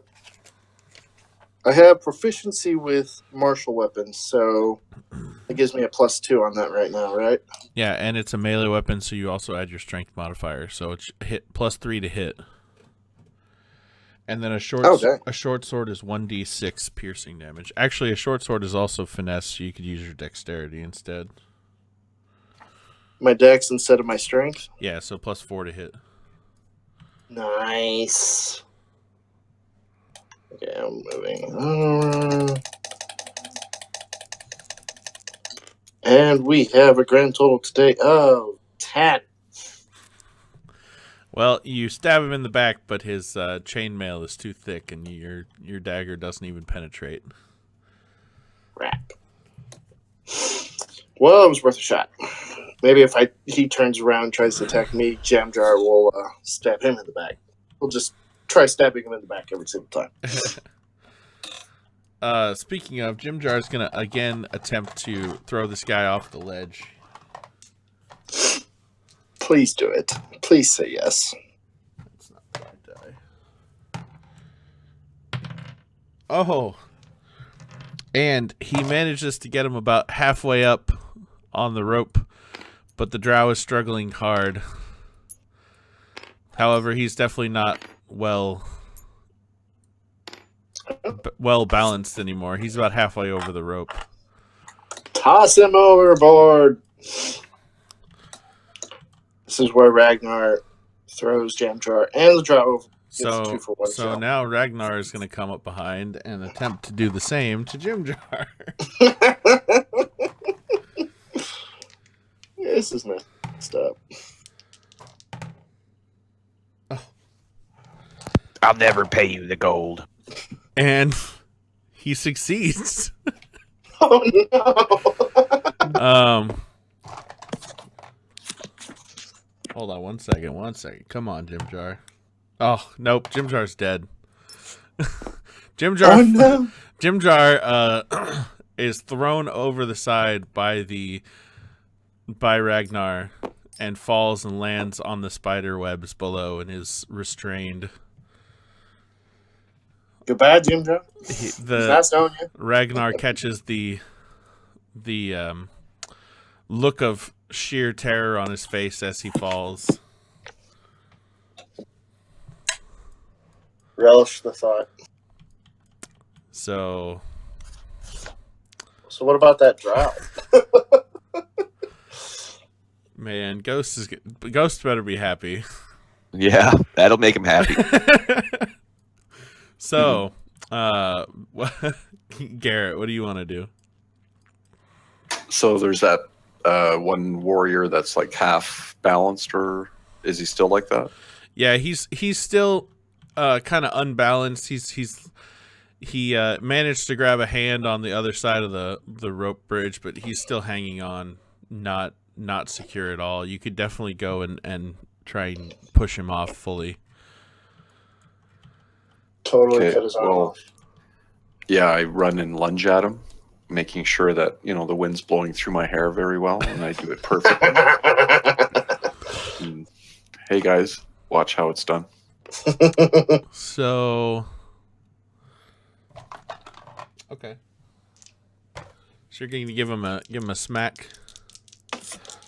I have proficiency with martial weapons, so it gives me a +2 on that right now, right?
Yeah, and it's a melee weapon, so you also add your strength modifier, so it's hit +3 to hit. And then a short sword is 1d6 piercing damage. Actually, a short sword is also finesse, so you could use your dexterity instead.
My dex instead of my strength?
Yeah, so +4 to hit.
Nice. Okay, I'm moving. And we have a grand total today of 10.
Well, you stab him in the back, but his chainmail is too thick, and your dagger doesn't even penetrate.
Crap. Well, it was worth a shot. Maybe if he turns around and tries to attack me, Jimjar will stab him in the back. We'll just try stabbing him in the back every single time.
Speaking of, Jimjar is going to again attempt to throw this guy off the ledge.
Please do it. Please say yes.
That's not going to die. Oh. And he manages to get him about halfway up on the rope, but the drow is struggling hard. However, he's definitely not well balanced anymore. He's about halfway over the rope.
Toss him overboard. This is where Ragnar throws Jimjar and the drow over.
So now Ragnar is going to come up behind and attempt to do the same to Jimjar.
This is messed up.
I'll never pay you the gold.
And he succeeds.
Oh no.
Hold on one second. Come on, Jimjar. Oh, nope, Jimjar's dead. Jimjar is thrown over the side by Ragnar and falls and lands on the spider webs below and is restrained.
Goodbye, Jimjar.
Ragnar catches the look of sheer terror on his face as he falls.
Relish the thought.
So
what about that drow?
Man, Ghost better be happy.
Yeah, that'll make him happy.
So, Garrett, what do you want to do?
So there's that one warrior that's like half balanced, or is he still like that?
Yeah, he's still kind of unbalanced. He managed to grab a hand on the other side of the rope bridge, but he's still hanging on, not secure at all. You could definitely go and try and push him off fully.
Totally
Okay,
cut his arm
well,
off.
Yeah, I run and lunge at him, making sure that the wind's blowing through my hair very well, and I do it perfectly. And, hey guys, watch how it's done.
So, okay. So you're going to give him a smack.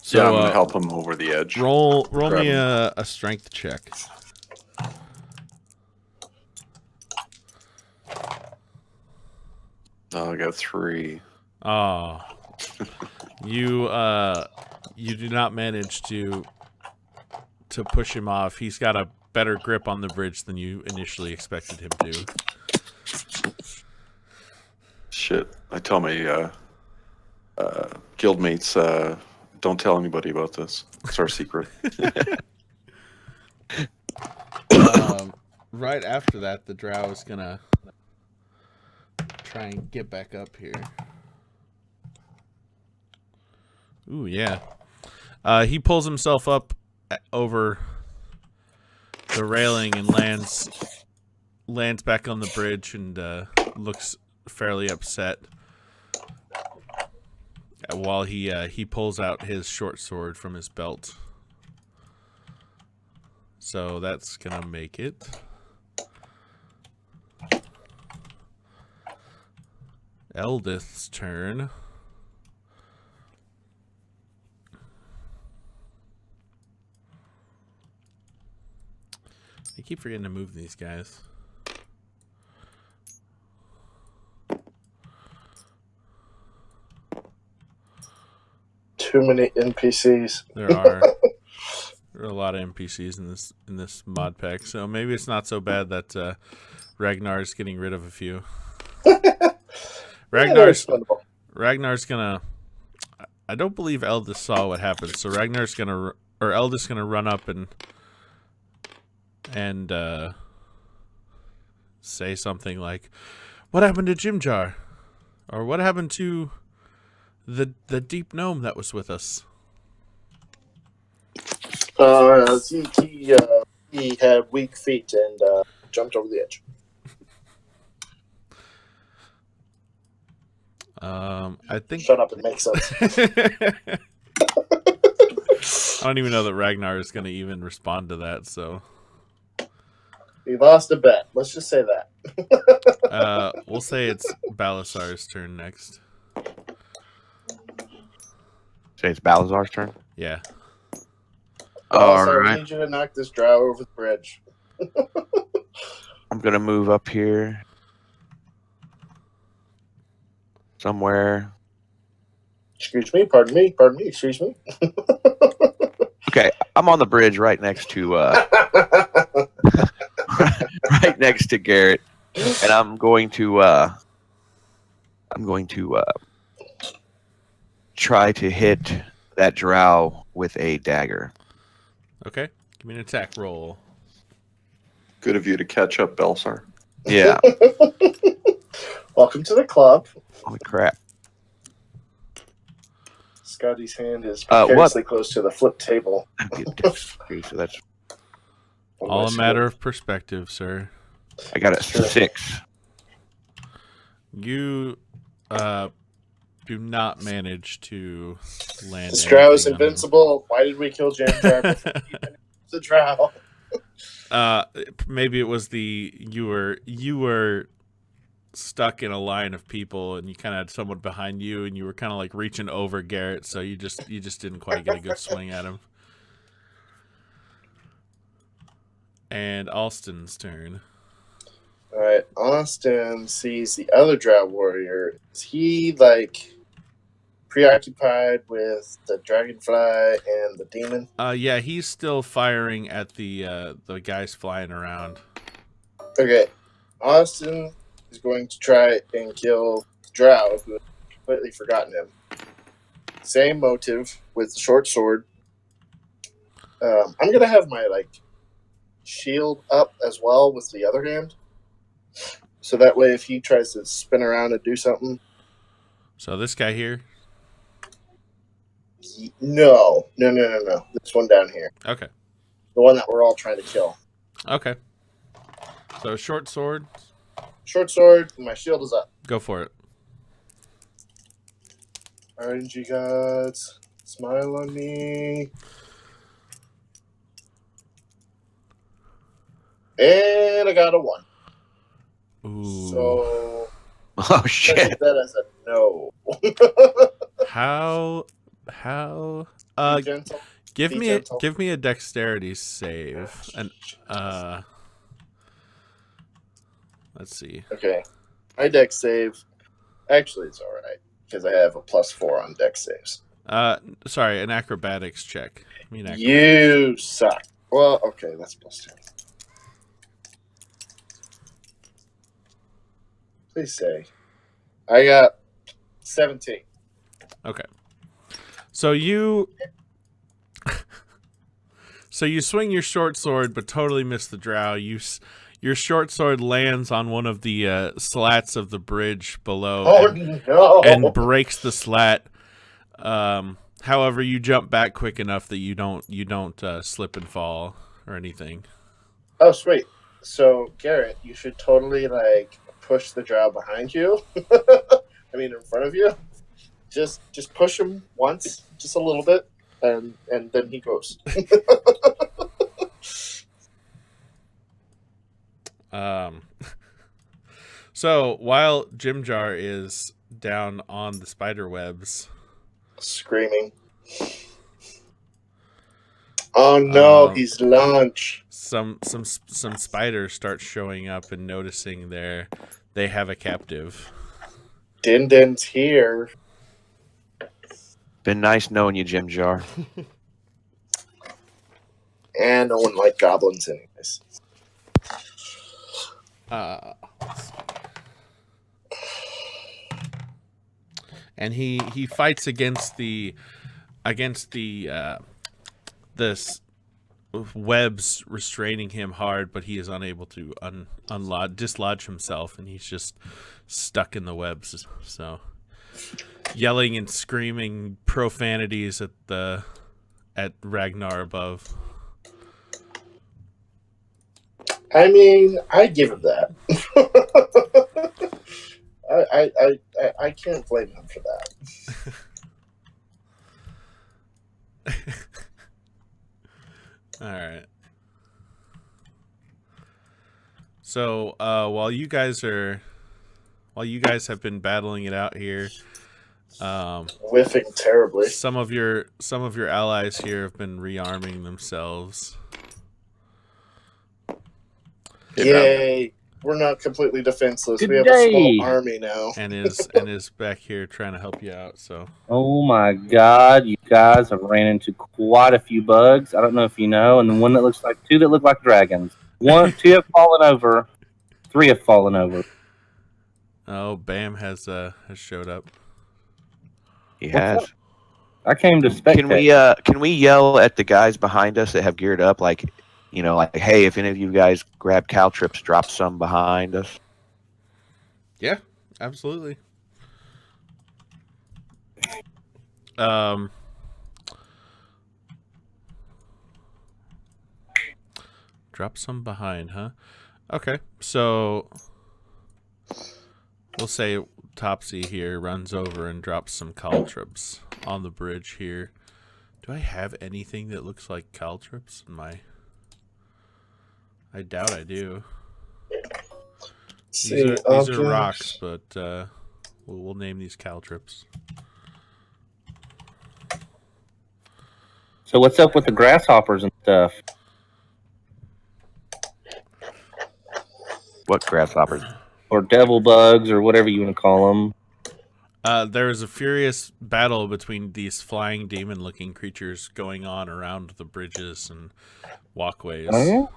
So,
Yeah, I'm gonna help him over the edge.
Roll
Grab
me
him.
a strength check.
Oh, I got 3.
Oh, you do not manage to push him off. He's got a better grip on the bridge than you initially expected him to.
Shit, I tell my guildmates, don't tell anybody about this. It's our secret.
Right after that, the drow is gonna try and get back up here. Ooh, yeah. He pulls himself up over the railing and lands back on the bridge and looks fairly upset while he pulls out his short sword from his belt. So that's gonna make it. Eldith's turn. I keep forgetting to move these guys.
Too many NPCs.
There are a lot of NPCs in this mod pack, so maybe it's not so bad that Ragnar is getting rid of a few. Ragnar's gonna. I don't believe Eldis saw what happened, so Eldis gonna run up and say something like, "What happened to Jimjar?" Or "What happened to the deep gnome that was with us?"
He had weak feet and jumped over the edge.
I think.
Shut up, it makes sense.
I don't even know that Ragnar is going to even respond to that. So
He lost a bet. Let's just say that.
we'll say it's Balasar's turn next.
Say it's Balazar's turn.
Yeah.
All
So I
right.
need you to knock this drow over the bridge.
I'm gonna move up here somewhere.
Excuse me, pardon me, excuse me.
Okay, I'm on the bridge right next to right next to Garrett, and I'm going to try to hit that drow with a dagger.
Okay. Give me an attack roll.
Good of you to catch up, Belsar.
Yeah.
Welcome to the club.
Holy crap.
Scotty's hand is
What?
precariously close to the flip table.
Okay, so that's
All a matter of perspective, sir.
I got a 6.
You do not manage to land.
This drow is
anything on him.
invincible. Why did we kill Jimjar before he even the drow?
Maybe it was you were stuck in a line of people and you kind of had someone behind you and you were kind of like reaching over Garrett, so you just didn't quite get a good swing at him. And Alston's turn.
Alright, Austin sees the other drow warrior. Is he like preoccupied with the dragonfly and the demon?
Yeah, he's still firing at the guys flying around.
Okay. Austin is going to try and kill the drow, who has completely forgotten him. Same motive with the short sword. I'm going to have my shield up as well with the other hand. So that way if he tries to spin around and do something.
So this guy here?
No. This one down here.
Okay.
The one that we're all trying to kill.
Okay. So short sword.
Short sword, and my shield is up.
Go for it.
RNG gods, smile on me. And I got a 1.
Ooh.
So
Oh shit!
that as a no.
How?
Be gentle.
Give
Be
me
gentle.
give me a dexterity save, and let's see.
Okay, my dex save. Actually, it's all right because I have a +4 on dex saves.
Sorry, an acrobatics check. I mean, acrobatics.
You suck. Well, okay, that's +2. Please say. I got 17.
Okay. So you swing your short sword, but totally miss the drow. Your short sword lands on one of the slats of the bridge below,
No!
and breaks the slat. However, you jump back quick enough that you don't slip and fall or anything.
Oh, sweet. So, Garrett, you should totally push the drow behind you. I mean, in front of you. Just push him once, just a little bit, and then he goes.
So while Jimjar is down on the spider webs,
Screaming. Oh no, he's lunch.
some spiders start showing up and noticing they have a captive.
Din Din's here.
Been nice knowing you, Jimjar.
And no one liked goblins anyways.
And he fights against the this webs restraining him hard, but he is unable to dislodge himself, and he's just stuck in the webs. So, yelling and screaming profanities at Ragnar above.
I mean, I give him that. I can't blame him for that.
All right. So while you guys have been battling it out here,
Whiffing terribly.
some of your allies here have been rearming themselves.
Yay! We're not completely defenseless.
Good
We have a
day.
small army now.
And is back here trying to help you out. So
Oh my god, you guys have ran into quite a few bugs. I don't know if you know, and the one that looks like two that look like dragons. Two have fallen over, 3 have fallen over.
oh, Bam has showed up.
He
What's
has.
up? I came to spectate.
Can we yell at the guys behind us that have geared up, like hey, if any of you guys grab caltrips, drop some behind us?
Yeah, absolutely. Drop some behind, huh? Okay, so we'll say Topsy here runs over and drops some caltrips on the bridge here. Do I have anything that looks like caltrips in my... I doubt I do. These are rocks, but we'll name these caltrips.
So what's up with the grasshoppers and stuff?
What grasshoppers?
Or devil bugs, or whatever you want to call them.
There is a furious battle between these flying demon-looking creatures going on around the bridges and walkways.
Oh?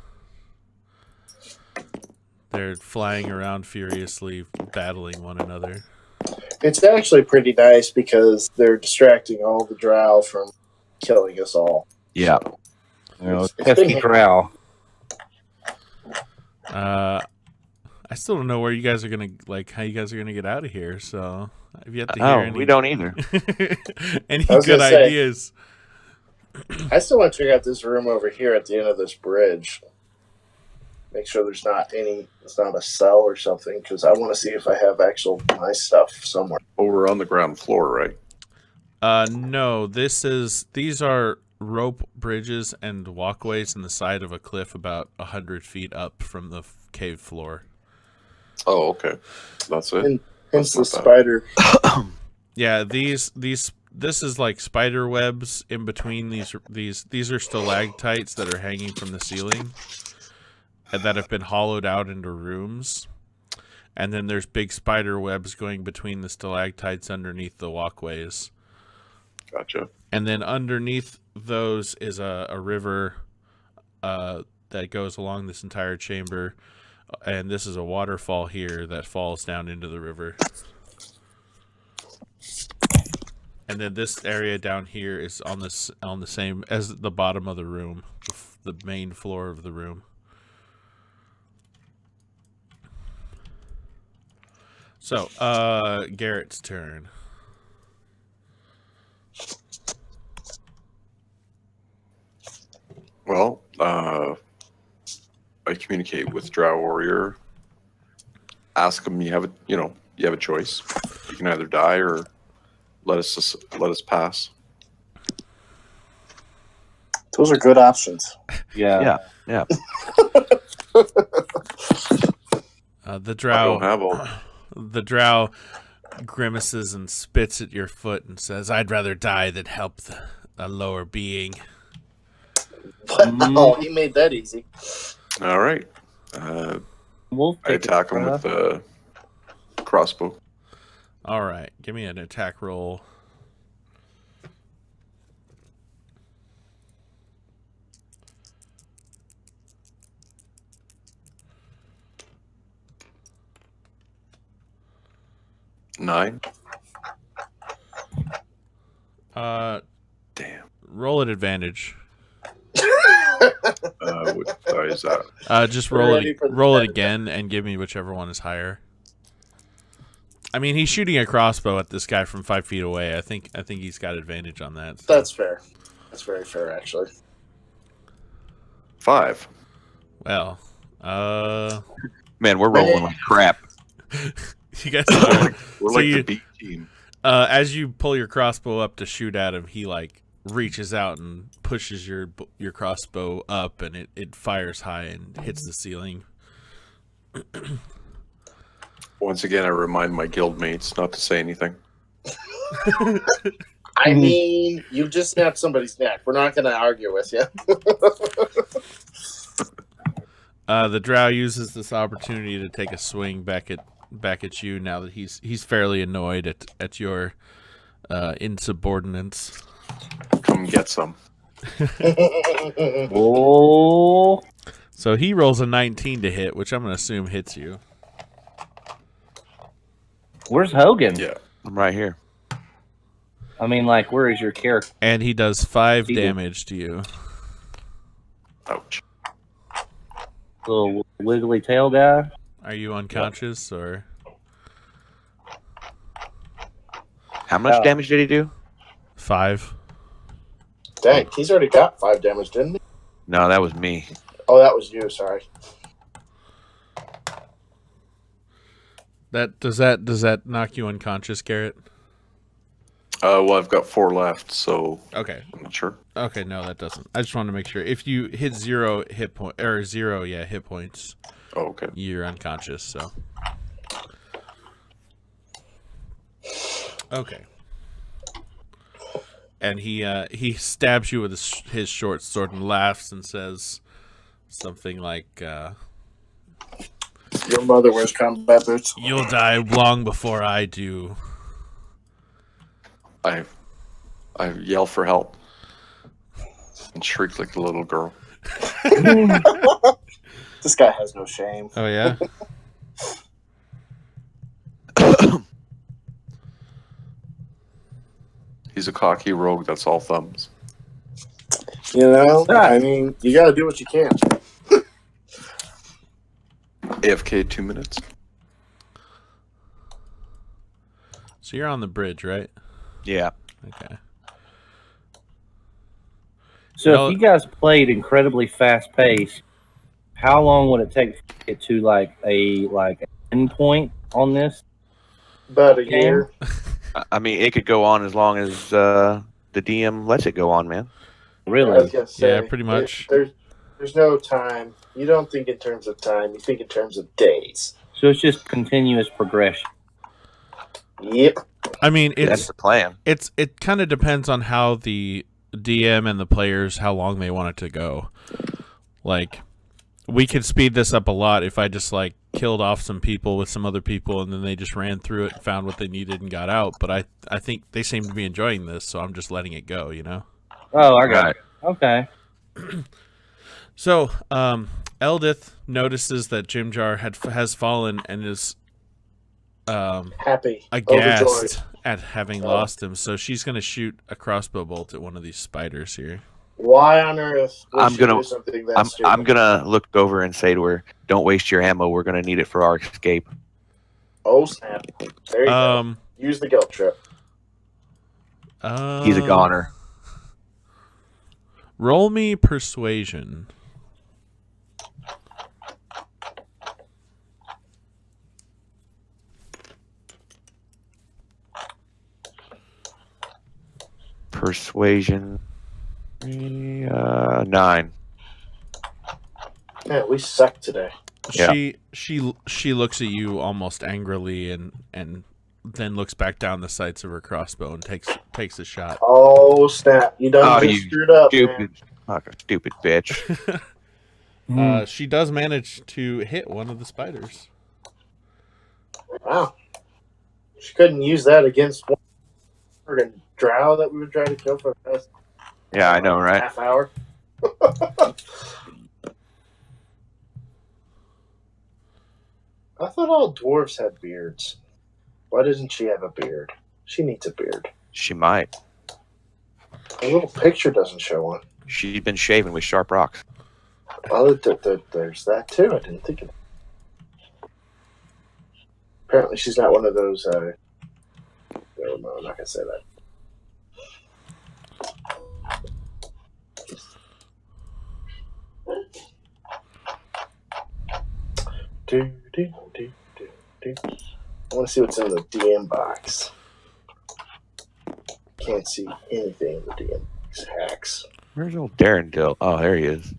They're flying around furiously, battling one another.
It's actually pretty nice because they're distracting all the drow from killing us all.
Yeah.
You know,
It's
pesky
been-
drow.
I still don't know where you guys are gonna how you guys are gonna get out of here. So I've yet to hear
Oh,
any.
we don't either.
any
I was
good
gonna say-
ideas.
I still want to check out this room over here at the end of this bridge. Make sure it's not a cell or something, because I want to see if I have actual nice stuff somewhere.
Over on the ground floor, right?
No, these are rope bridges and walkways in the side of a cliff about 100 feet up from the cave floor.
Oh, okay. That's it.
And hence the
That's not bad.
spider.
Yeah, this is like spider webs in between these are stalactites that are hanging from the ceiling and that have been hollowed out into rooms. And then there's big spider webs going between the stalactites underneath the walkways.
Gotcha.
And then underneath those is a river that goes along this entire chamber. And this is a waterfall here that falls down into the river. And then this area down here is on the same as the bottom of the room, the main floor of the room. So, Garrett's turn.
Well, I communicate with Drow Warrior. Ask him. You have a choice. You can either die or let us pass.
Those are good options.
Yeah.
Yeah.
The
I
drow
don't have all.
The drow grimaces and spits at your foot and says, "I'd rather die than help a lower being."
Wow, he made that easy.
All right.
We'll
I
take it,
attack him
bruh.
with the crossbow.
All right, give me an attack roll.
Nine.
Damn. Roll at advantage.
What die is that?
Just
We're
roll
ready
it.
for the
Roll it
attack.
again and give me whichever one is higher. I mean, he's shooting a crossbow at this guy from 5 feet away. I think he's got advantage on that. so-
That's fair. That's very fair, actually.
5.
Well,
Man, we're rolling like crap.
you guys.
We're
So
like
you-
the B team.
As you pull your crossbow up to shoot at him, he reaches out and pushes your crossbow up, and it fires high and hits the ceiling.
Once again, I remind my guild mates not to say anything.
I mean, you just snapped somebody's neck. We're not going to argue with you.
The drow uses this opportunity to take a swing back at you now that he's fairly annoyed at your insubordinance.
Come get some.
Oh,
So he rolls a 19 to hit, which I'm going to assume hits you.
where's Hogan?
Yeah.
I'm right here.
I mean, like, where is your character?
And he does 5
He did.
damage to you.
Ouch.
Little wiggly tail guy?
Are you unconscious or?
How much
Oh.
damage did he do?
5.
Dang, he's already got 5 damage, didn't he?
No, that was me.
Oh, that was you. Sorry.
Does that knock you unconscious, Garrett?
Well, I've got 4 left, so
Okay.
I'm not sure.
Okay, no, that doesn't. I just wanted to make sure. If you hit 0 hit point or 0, hit points,
Oh, okay.
you're unconscious. So. Okay. And he stabs you with his short sword and laughs and says something like,
Your mother wears combat boots.
"You'll die long before I do."
I yell for help and shriek like a little girl.
This guy has no shame.
Oh yeah.
He's a cocky rogue that's all thumbs.
You know, I mean, you got to do what you can.
AFK 2 minutes.
So you're on the bridge, right?
Yeah.
Okay.
So if you guys played incredibly fast paced, how long would it take to get to like an endpoint on this?
About a
game?
year.
I mean, it could go on as long as the DM lets it go on, man.
I
Really?
was gonna say,
Yeah, pretty much.
There's no time. You don't think in terms of time. You think in terms of days.
So it's just continuous progression.
Yep.
I mean,
That's the plan.
it kind of depends on how the DM and the players, how long they want it to go. Like, we could speed this up a lot if I just like killed off some people with some other people and then they just ran through it and found what they needed and got out. But I think they seem to be enjoying this, so I'm just letting it go, you know?
Oh, I got it. Okay.
So, Eldith notices that Jimjar has fallen and is
Happy.
aghast
Overjoyed.
at having lost him. So she's going to shoot a crossbow bolt at one of these spiders here.
Why on earth would
I'm
she
gonna-
do something that stupid?
I'm gonna look over and say to her, "Don't waste your ammo. We're gonna need it for our escape."
Oh, snap. There you go. Use the guilt trip.
He's a goner.
Roll me persuasion.
Persuasion. 9.
Man, we suck today.
Yeah.
She looks at you almost angrily and then looks back down the sights of her crossbow and takes a shot.
Oh, snap. You done
Oh,
just
you
screwed up,
Stupid,
man.
fucking stupid bitch.
She does manage to hit one of the spiders.
Wow. She couldn't use that against one friggin' drow that we would try to kill for the past
Yeah, I know, right?
half hour. I thought all dwarves had beards. Why doesn't she have a beard? She needs a beard.
She might.
A little picture doesn't show one.
She's been shaven with sharp rocks.
Well, there's that too. I didn't think of it. Apparently, she's not one of those. No, I'm not gonna say that. Do. I want to see what's in the DM box. Can't see anything in the DM box. Hacks.
Where's old Darren Dill? Oh, there he is.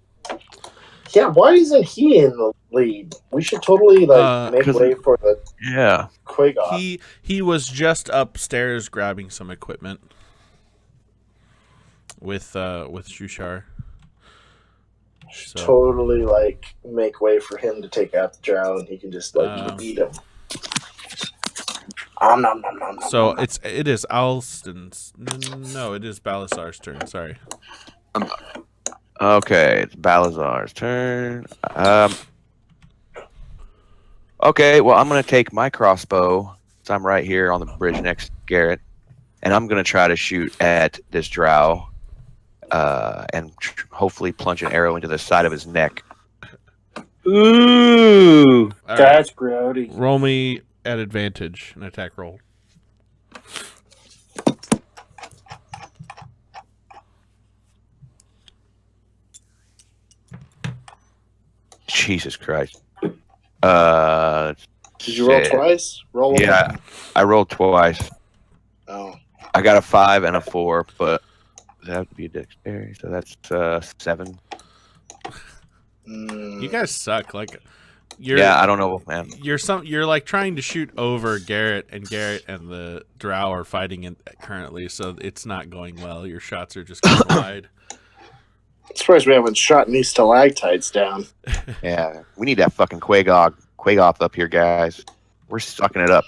Yeah, why isn't he in the lead? We should totally make
'cause-
way for the
Yeah.
Quaggoth.
He was just upstairs grabbing some equipment with Shushar. So,
Totally make way for him to take out the drow, and he can just eat him. Nom, nom, nom, nom,
so
nom.
it is Alston's. No, it is Balasar's turn. Sorry.
Okay, it's Balazar's turn. Okay, well, I'm going to take my crossbow, so I'm right here on the bridge next to Garrett, and I'm going to try to shoot at this drow and hopefully plunge an arrow into the side of his neck.
Ooh.
All right.
That's grody.
Roll me at advantage, an attack roll.
Jesus Christ.
Did you roll
shit.
twice? Roll one.
Yeah, I rolled twice.
Oh.
I got a 5 and a 4, but that would be a dexterity, so that's 7.
Mm.
You guys suck. Like,
Yeah, I don't know, man.
You're like trying to shoot over Garrett and the drow are fighting currently, so it's not going well. Your shots are just going wide.
I'm surprised we haven't shot any stalactites down.
Yeah, we need that fucking Quaggoth up here, guys. We're sucking it up.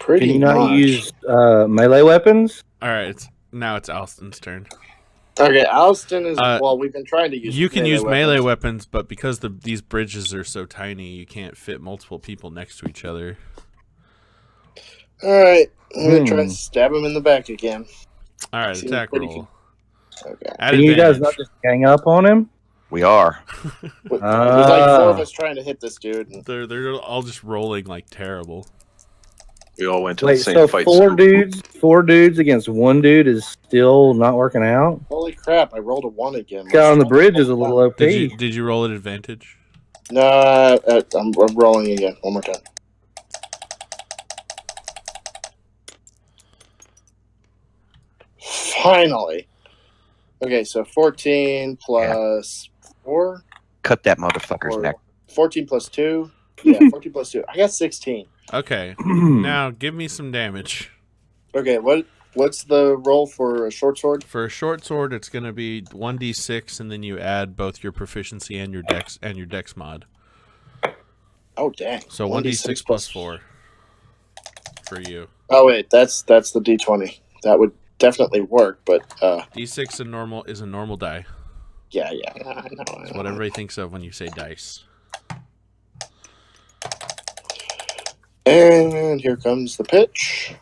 Pretty
Can you not
much.
use melee weapons?
All right, now it's Alston's turn.
Okay, Alston is...
Uh,
well, we've been trying to use
You can use
weapons.
melee weapons, but because these bridges are so tiny, you can't fit multiple people next to each other.
Alright, I'm going to try and stab him in the back again.
All right,
Seems
attack
pretty
roll.
Okay.
At
Can you guys
advantage.
not just gang up on him?
We are.
There's like 4 of us trying to hit this dude. And...
They're all just rolling like terrible.
We all went to
Wait,
the same
so
fight.
four dudes against one dude is still not working out?
Holy crap, I rolled a 1 again.
Guy on the bridge is a little OP.
Did you roll at advantage?
No, I'm rolling again. One more time. Finally. Okay, so 14 plus 4.
Cut that motherfucker's
Or
neck.
14 plus 2. Yeah, 14 plus 2. I got 16.
Okay, now give me some damage.
Okay, what's the roll for a short sword?
For a short sword, it's going to be 1d6, and then you add both your proficiency and your dex mod.
Oh, dang.
So 1d6 plus 4 for you.
Oh, wait, that's the d20. That would definitely work, but
D6 is a normal die.
yeah, I know.
It's what everybody thinks of when you say dice.
And here comes the pitch.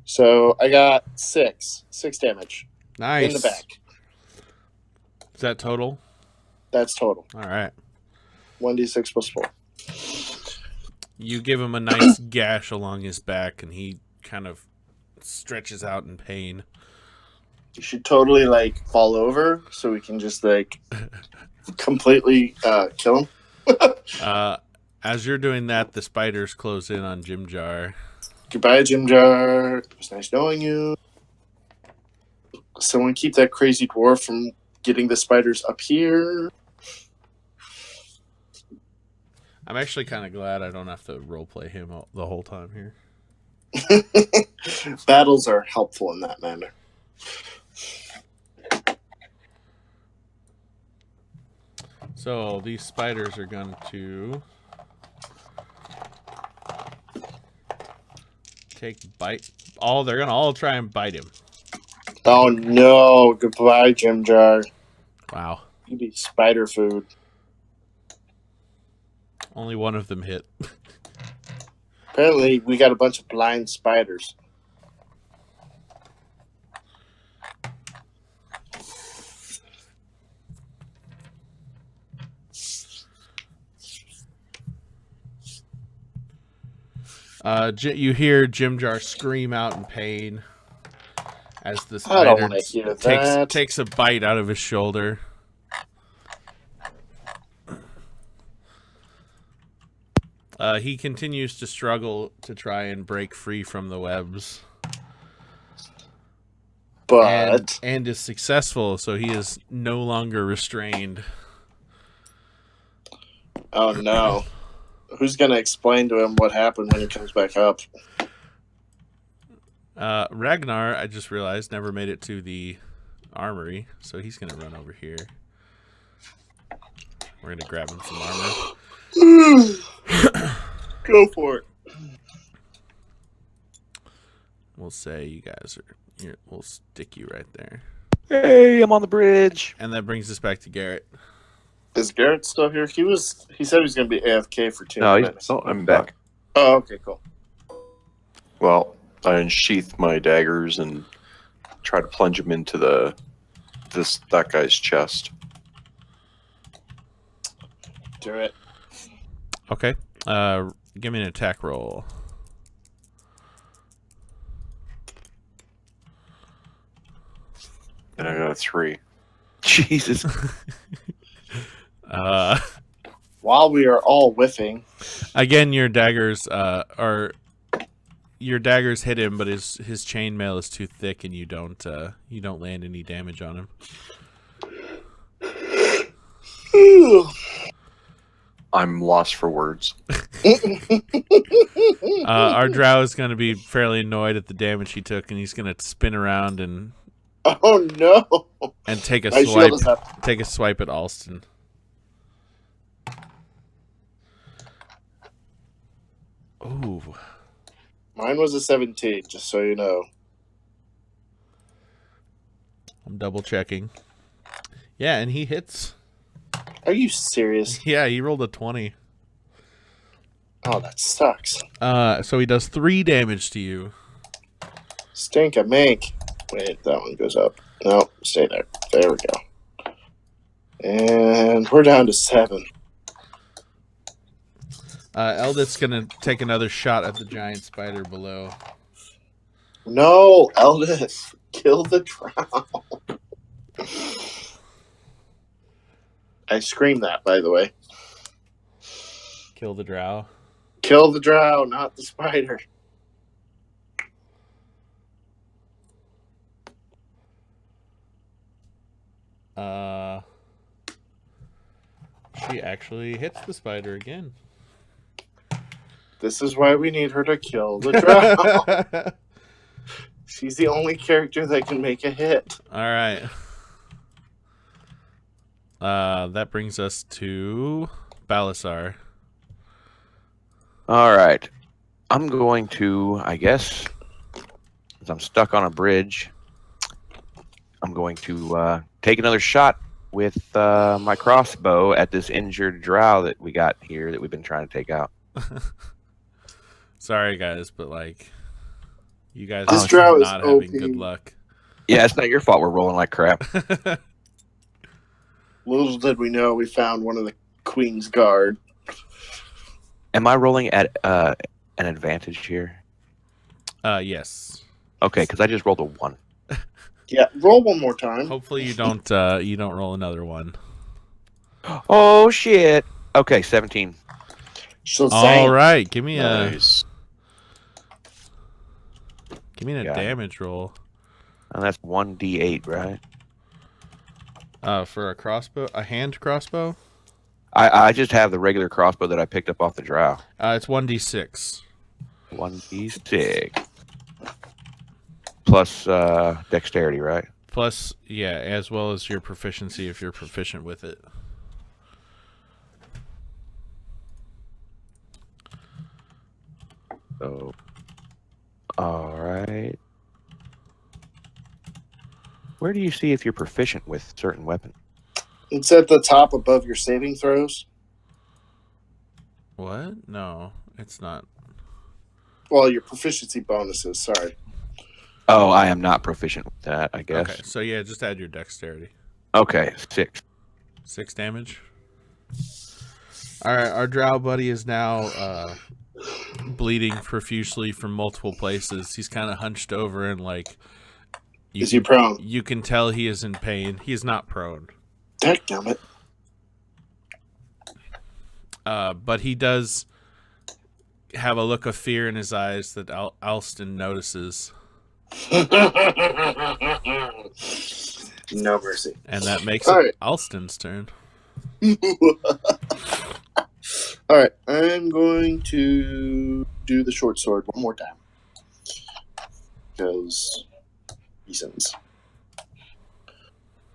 So I got 6 damage
Nice.
in the back.
Is that total?
That's total.
All right.
1d6 plus 4.
You give him a nice gash along his back, and he kind of stretches out in pain.
You should totally like fall over so we can just like completely kill him.
As you're doing that, the spiders close in on Jimjar.
Goodbye, Jimjar. It was nice knowing you. Someone keep that crazy dwarf from getting the spiders up here.
I'm actually kind of glad I don't have to roleplay him the whole time here.
Battles are helpful in that manner.
So these spiders are going to take bite. They're going to all try and bite him.
Oh no! Goodbye, Jimjar.
Wow.
You be spider food.
Only one of them hit.
Apparently, we got a bunch of blind spiders.
You hear Jimjar scream out in pain as the
I don't
spider
want to hear that.
takes a bite out of his shoulder. He continues to struggle to try and break free from the webs.
But
and is successful, so he is no longer restrained.
oh no. Who's going to explain to him what happened when he comes back up?
Ragnar, I just realized, never made it to the armory, so he's going to run over here. We're going to grab him some armor.
Go for it.
We'll say you guys are here. We'll stick you right there.
Hey, I'm on the bridge.
And that brings us back to Garrett.
Is Garrett still here? He said he was going to be AFK for 2 minutes.
I'm back.
Oh, okay, cool.
Well, I unsheath my daggers and try to plunge them into that guy's chest.
Do it.
Okay. Give me an attack roll.
And I got a 3.
Jesus.
While we are all whiffing,
Again, your daggers hit him, but his chainmail is too thick, and you don't land any damage on him.
I'm lost for words.
Our drow is going to be fairly annoyed at the damage he took, and he's going to spin around and
oh no!
take a
My
swipe.
shield is up.
Take a swipe at Alston. Ooh.
Mine was a 17, just so you know.
I'm double checking. Yeah, and he hits.
Are you serious?
Yeah, he rolled a 20.
Oh, that sucks.
So he does 3 damage to you.
Stink a mink. Wait, that one goes up. No, stay there. There we go. And we're down to 7.
Eldith's gonna take another shot at the giant spider below.
No, Eldith, kill the drow. I screamed that, by the way.
Kill the drow.
Kill the drow, not the spider.
She actually hits the spider again.
This is why we need her to kill the drow. She's the only character that can make a hit.
All right. That brings us to Balasar.
All right. I'm going to, I guess, as I'm stuck on a bridge, I'm going to take another shot with my crossbow at this injured drow that we got here that we've been trying to take out.
Sorry, guys, but like, you guys
This
are
drow is
not having
OP.
good luck.
Yeah, it's not your fault we're rolling like crap.
Little did we know we found one of the Queen's Guard.
Am I rolling at an advantage here?
Yes.
Okay, because I just rolled a 1.
Yeah, roll one more time.
Hopefully you don't roll another one.
Oh, shit. Okay, 17.
So
All right, give me
Nice.
a
Got it.
damage roll.
And that's 1d8, right?
For a hand crossbow.
I just have the regular crossbow that I picked up off the drow.
It's 1d6.
1d6. Plus dexterity, right?
Plus, yeah, as well as your proficiency if you're proficient with it.
So, all right. Where do you see if you're proficient with certain weapons?
It's at the top above your saving throws.
What? No, it's not.
Well, your proficiency bonuses, sorry.
Oh, I am not proficient with that, I guess.
Okay, so yeah, just add your dexterity.
Okay, 6.
6 damage. All right, our drow buddy is now bleeding profusely from multiple places. He's kind of hunched over and like.
Is he prone?
You can tell he is in pain. He is not prone.
Dadgummit.
But he does have a look of fear in his eyes that Alston notices.
No mercy.
And that makes
All
it
right.
Alston's turn.
All right, I'm going to do the short sword one more time. Because reasons.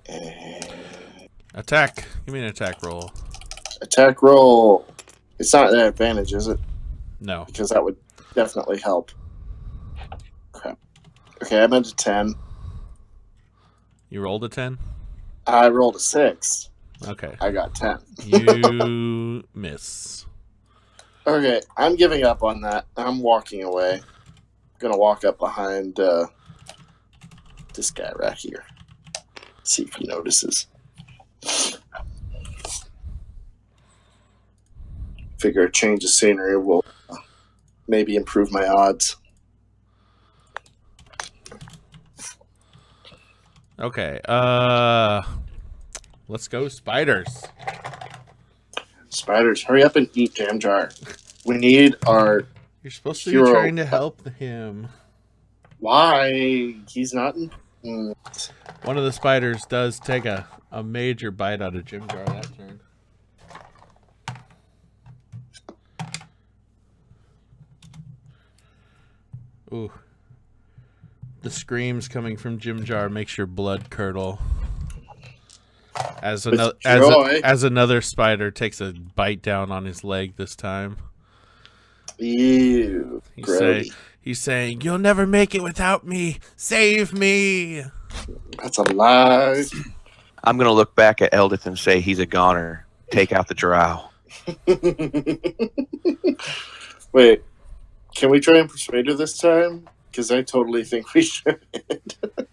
And
Attack. Give me an attack roll.
attack roll. It's not an advantage, is it?
No.
Because that would definitely help. Crap. Okay, I'm at a 10.
You rolled a 10?
I rolled a 6.
Okay.
I got 10.
You miss.
Okay, I'm giving up on that. I'm walking away. I'm gonna walk up behind this guy right here. See if he notices. Figure a change of scenery will maybe improve my odds.
Okay. Let's go spiders.
Spiders, hurry up and eat Jimjar. We need our...
You're supposed to be
Hero.
trying to help him.
Why? He's not...
One of the spiders does take a major bite out of Jimjar that turn. Ooh. The screams coming from Jimjar makes your blood curdle. As
With
another spider takes a bite down on his leg this time.
Ew.
He
Grody.
He's saying, "You'll never make it without me. Save me."
That's a lie.
I'm going to look back at Eldith and say he's a goner. Take out the drow.
Wait, can we try and persuade her this time? Because I totally think we should.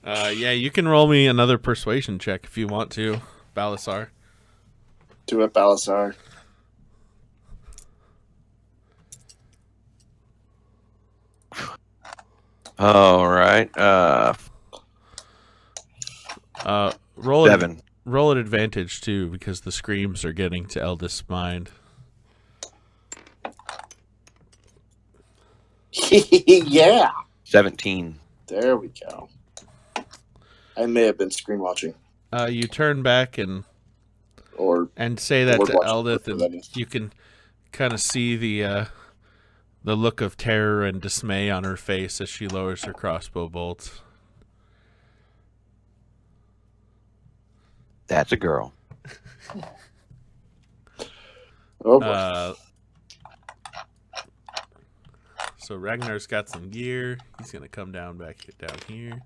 Yeah, you can roll me another persuasion check if you want to, Balasar.
Do it, Balasar.
All right.
Roll
7.
Roll at advantage too, because the screams are getting to Eldest's mind.
Yeah.
17.
There we go. I may have been screen watching.
You turn back and say that
word
to
watching,
Eldith,
whatever that
and
is.
you can kind of see the look of terror and dismay on her face as she lowers her crossbow bolt.
That's a girl.
Oh, boy.
So Ragnar's got some gear. He's gonna come down here.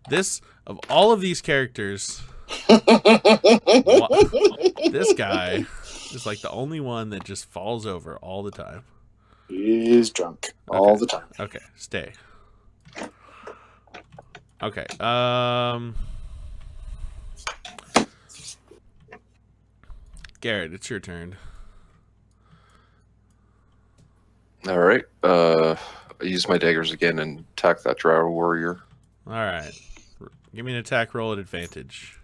This, of all of these characters, this guy is like the only one that just falls over all the time.
He's drunk all the time.
Okay, stay. Okay, Garrett, it's your turn.
All right. I use my daggers again and attack that drow warrior.
All right. Give me an attack roll at advantage.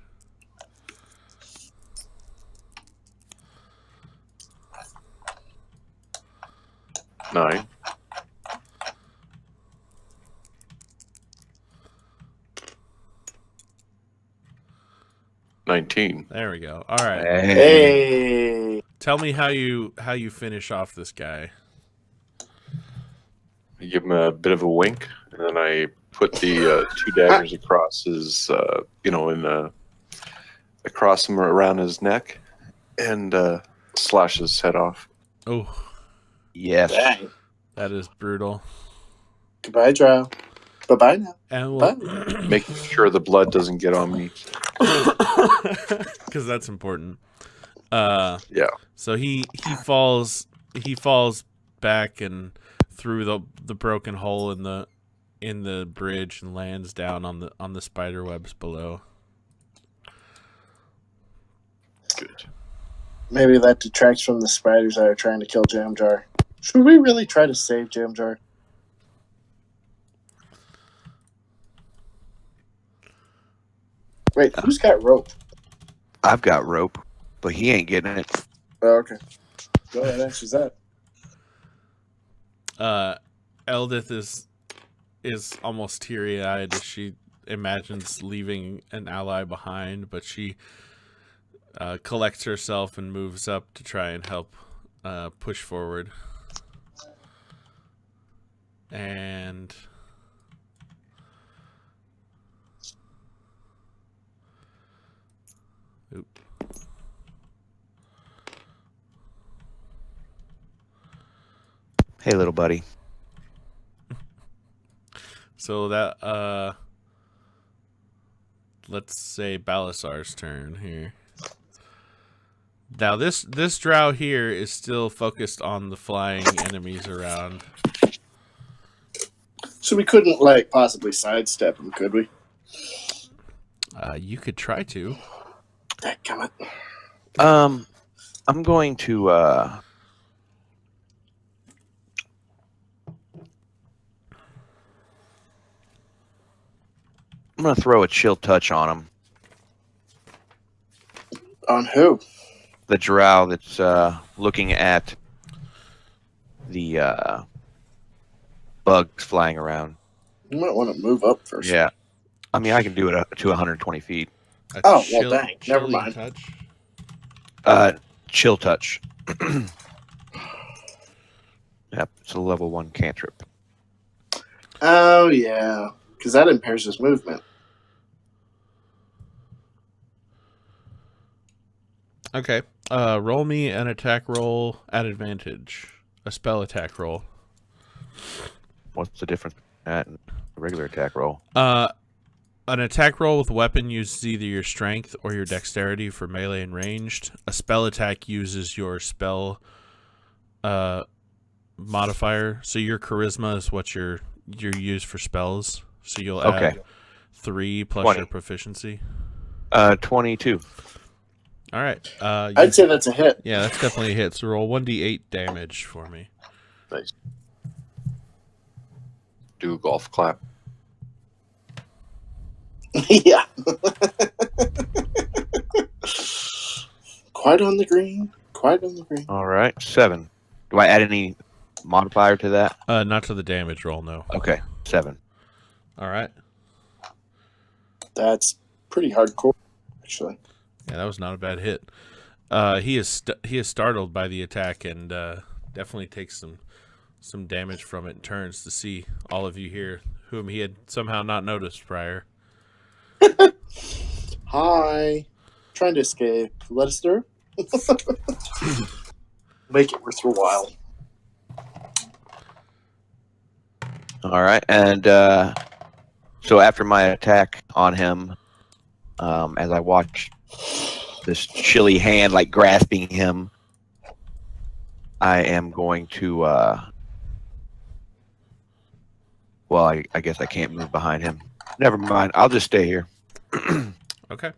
Nine. $19.
There we go. All right.
Hey.
Tell me how you finish off this guy.
I give him a bit of a wink, and then I put the 2 daggers across his, across him around his neck, and slash his head off.
Oh,
Yes.
Dang.
that is brutal.
Goodbye, Drow. Bye-bye now.
And
Bye.
Making sure the blood doesn't get on me.
because that's important.
Yeah.
So he falls back and through the broken hole in the bridge and lands down on the spider webs below.
Good.
Maybe that detracts from the spiders that are trying to kill Jimjar. Should we really try to save Jimjar? Wait, who's got rope?
I've got rope, but he ain't getting it.
Oh, okay. Go ahead, answer that.
Eldith is almost teary-eyed as she imagines leaving an ally behind, but she collects herself and moves up to try and help push forward. And
Hey, little buddy.
so that let's say Balasar's turn here. Now this drow here is still focused on the flying enemies around.
So we couldn't, possibly sidestep him, could we?
You could try to.
Dadgummit.
I'm going to I'm going to throw a chill touch on him.
On who?
The drow that's looking at the bugs flying around.
You might want to move up first.
Yeah. I mean, I can do it to 120 feet.
A
Oh, well, dang. Never
chilling
mind.
Touch.
Chill touch. Yep, it's a level 1 cantrip.
Oh, yeah. Because that impairs his movement.
Okay. Roll me an attack roll at advantage. A spell attack roll.
What's the difference between that and a regular attack roll?
An attack roll with weapon uses either your strength or your dexterity for melee and ranged. A spell attack uses your spell modifier. So your charisma is what you're used for spells. So you'll add 3 plus
20.
your proficiency.
22.
All right.
I'd say that's a hit.
Yeah, that's definitely a hit. So roll 1d8 damage for me.
Nice.
Do a golf clap.
Yeah. Quite on the green. Quite on the green.
All right, 7. Do I add any modifier to that?
Not to the damage roll, no.
Okay, 7.
All right.
That's pretty hardcore, actually.
Yeah, that was not a bad hit. He is startled by the attack and definitely takes some damage from it and turns to see all of you here, whom he had somehow not noticed prior.
Hi. Trying to escape. Let us through. Make it worth your while.
All right, and so after my attack on him, as I watch this chilly hand like grasping him, I am going to. Well, I guess I can't move behind him. Never mind. I'll just stay here.
Okay.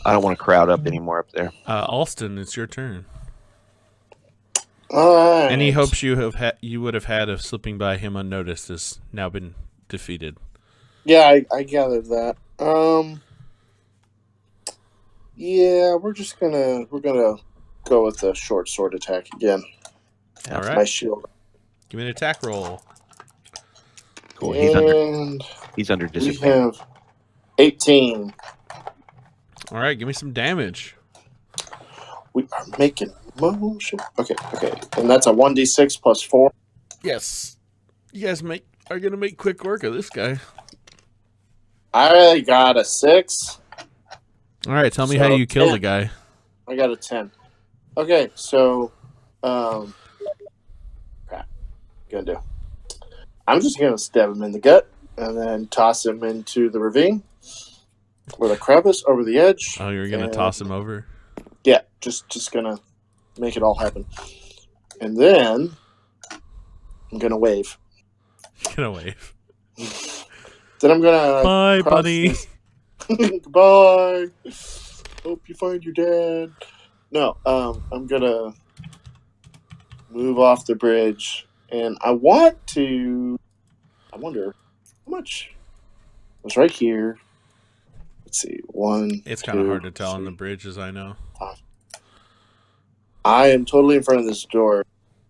I don't want to crowd up anymore up there.
Alston, it's your turn.
All right.
Any hopes you would have had of slipping by him unnoticed has now been defeated.
Yeah, I gathered that. Yeah, we're gonna go with the short sword attack again.
All
My
right.
shield.
Give me an attack roll.
Cool.
And
He's under
we
disadvantage.
have 18.
All right, give me some damage.
We are making motion. Okay. And that's a 1d6 plus 4.
Yes. You guys are going to make quick work of this guy.
I got a 6.
All right, tell me how you killed the guy.
I got a 10. Okay, so crap. Gonna do. I'm just gonna stab him in the gut and then toss him into the ravine with a crevice over the edge.
Oh, you're going to toss him over?
Yeah, just gonna make it all happen. And then I'm gonna wave.
Gonna wave.
Then I'm gonna
Bye,
cross
buddy.
this- Goodbye. Hope you find your dad. No, I'm gonna move off the bridge, and I wonder how much was right here. Let's see, 1.
It's kind of
2,
hard to tell on
3.
the bridge, as I know.
I am totally in front of this door.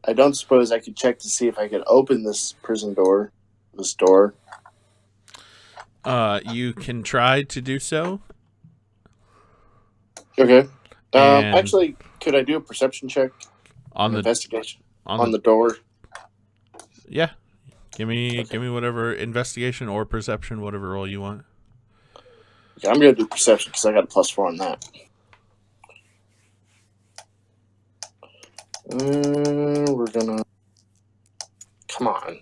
I don't suppose I could check to see if I could open this prison door. This door.
You can try to do so.
Okay.
And-
Actually, could I do a perception check?
On the
Investigation
on
on
the
the door.
yeah. Give me whatever investigation or perception, whatever roll you want.
Okay, I'm gonna do perception because I got a +4 on that. We're gonna. Come on.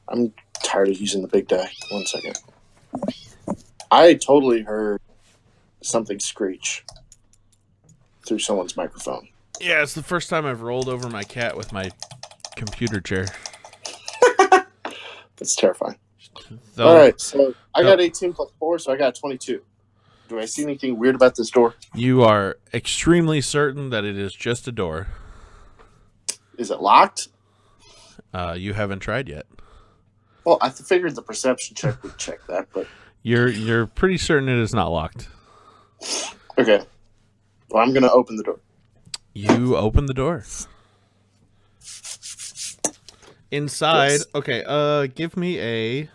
I'm tired of using the big die. 1 second. I totally heard something screech through someone's microphone.
Yeah, it's the first time I've rolled over my cat with my computer chair.
That's terrifying.
Though,
All right, so I got
no.
18 plus 4, so I got 22. Do I see anything weird about this door?
You are extremely certain that it is just a door.
Is it locked?
You haven't tried yet.
Well, I figured the perception check would check that, but
You're pretty certain it is not locked.
okay. Well, I'm gonna open the door.
You open the door. Inside,
Yes.
okay, give me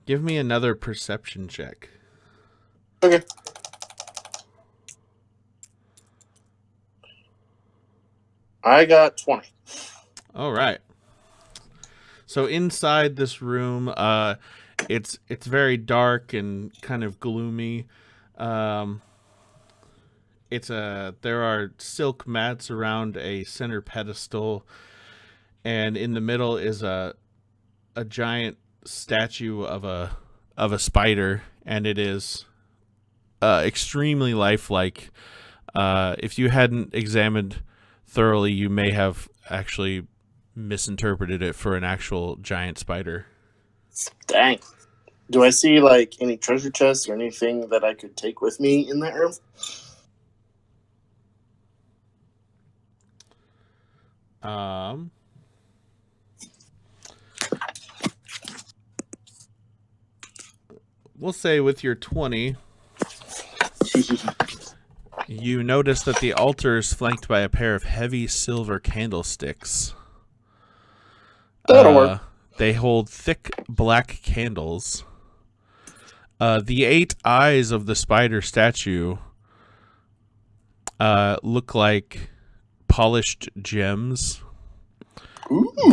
another perception check.
Okay. I got 20.
All right. So inside this room, it's very dark and kind of gloomy. There are silk mats around a center pedestal, and in the middle is a giant statue of a spider, and it is extremely lifelike. If you hadn't examined thoroughly, you may have actually misinterpreted it for an actual giant spider.
Dang. Do I see like any treasure chests or anything that I could take with me in that room?
We'll say with your 20, you notice that the altar is flanked by a pair of heavy silver candlesticks.
That'll work.
They hold thick black candles. The 8 eyes of the spider statue look like polished gems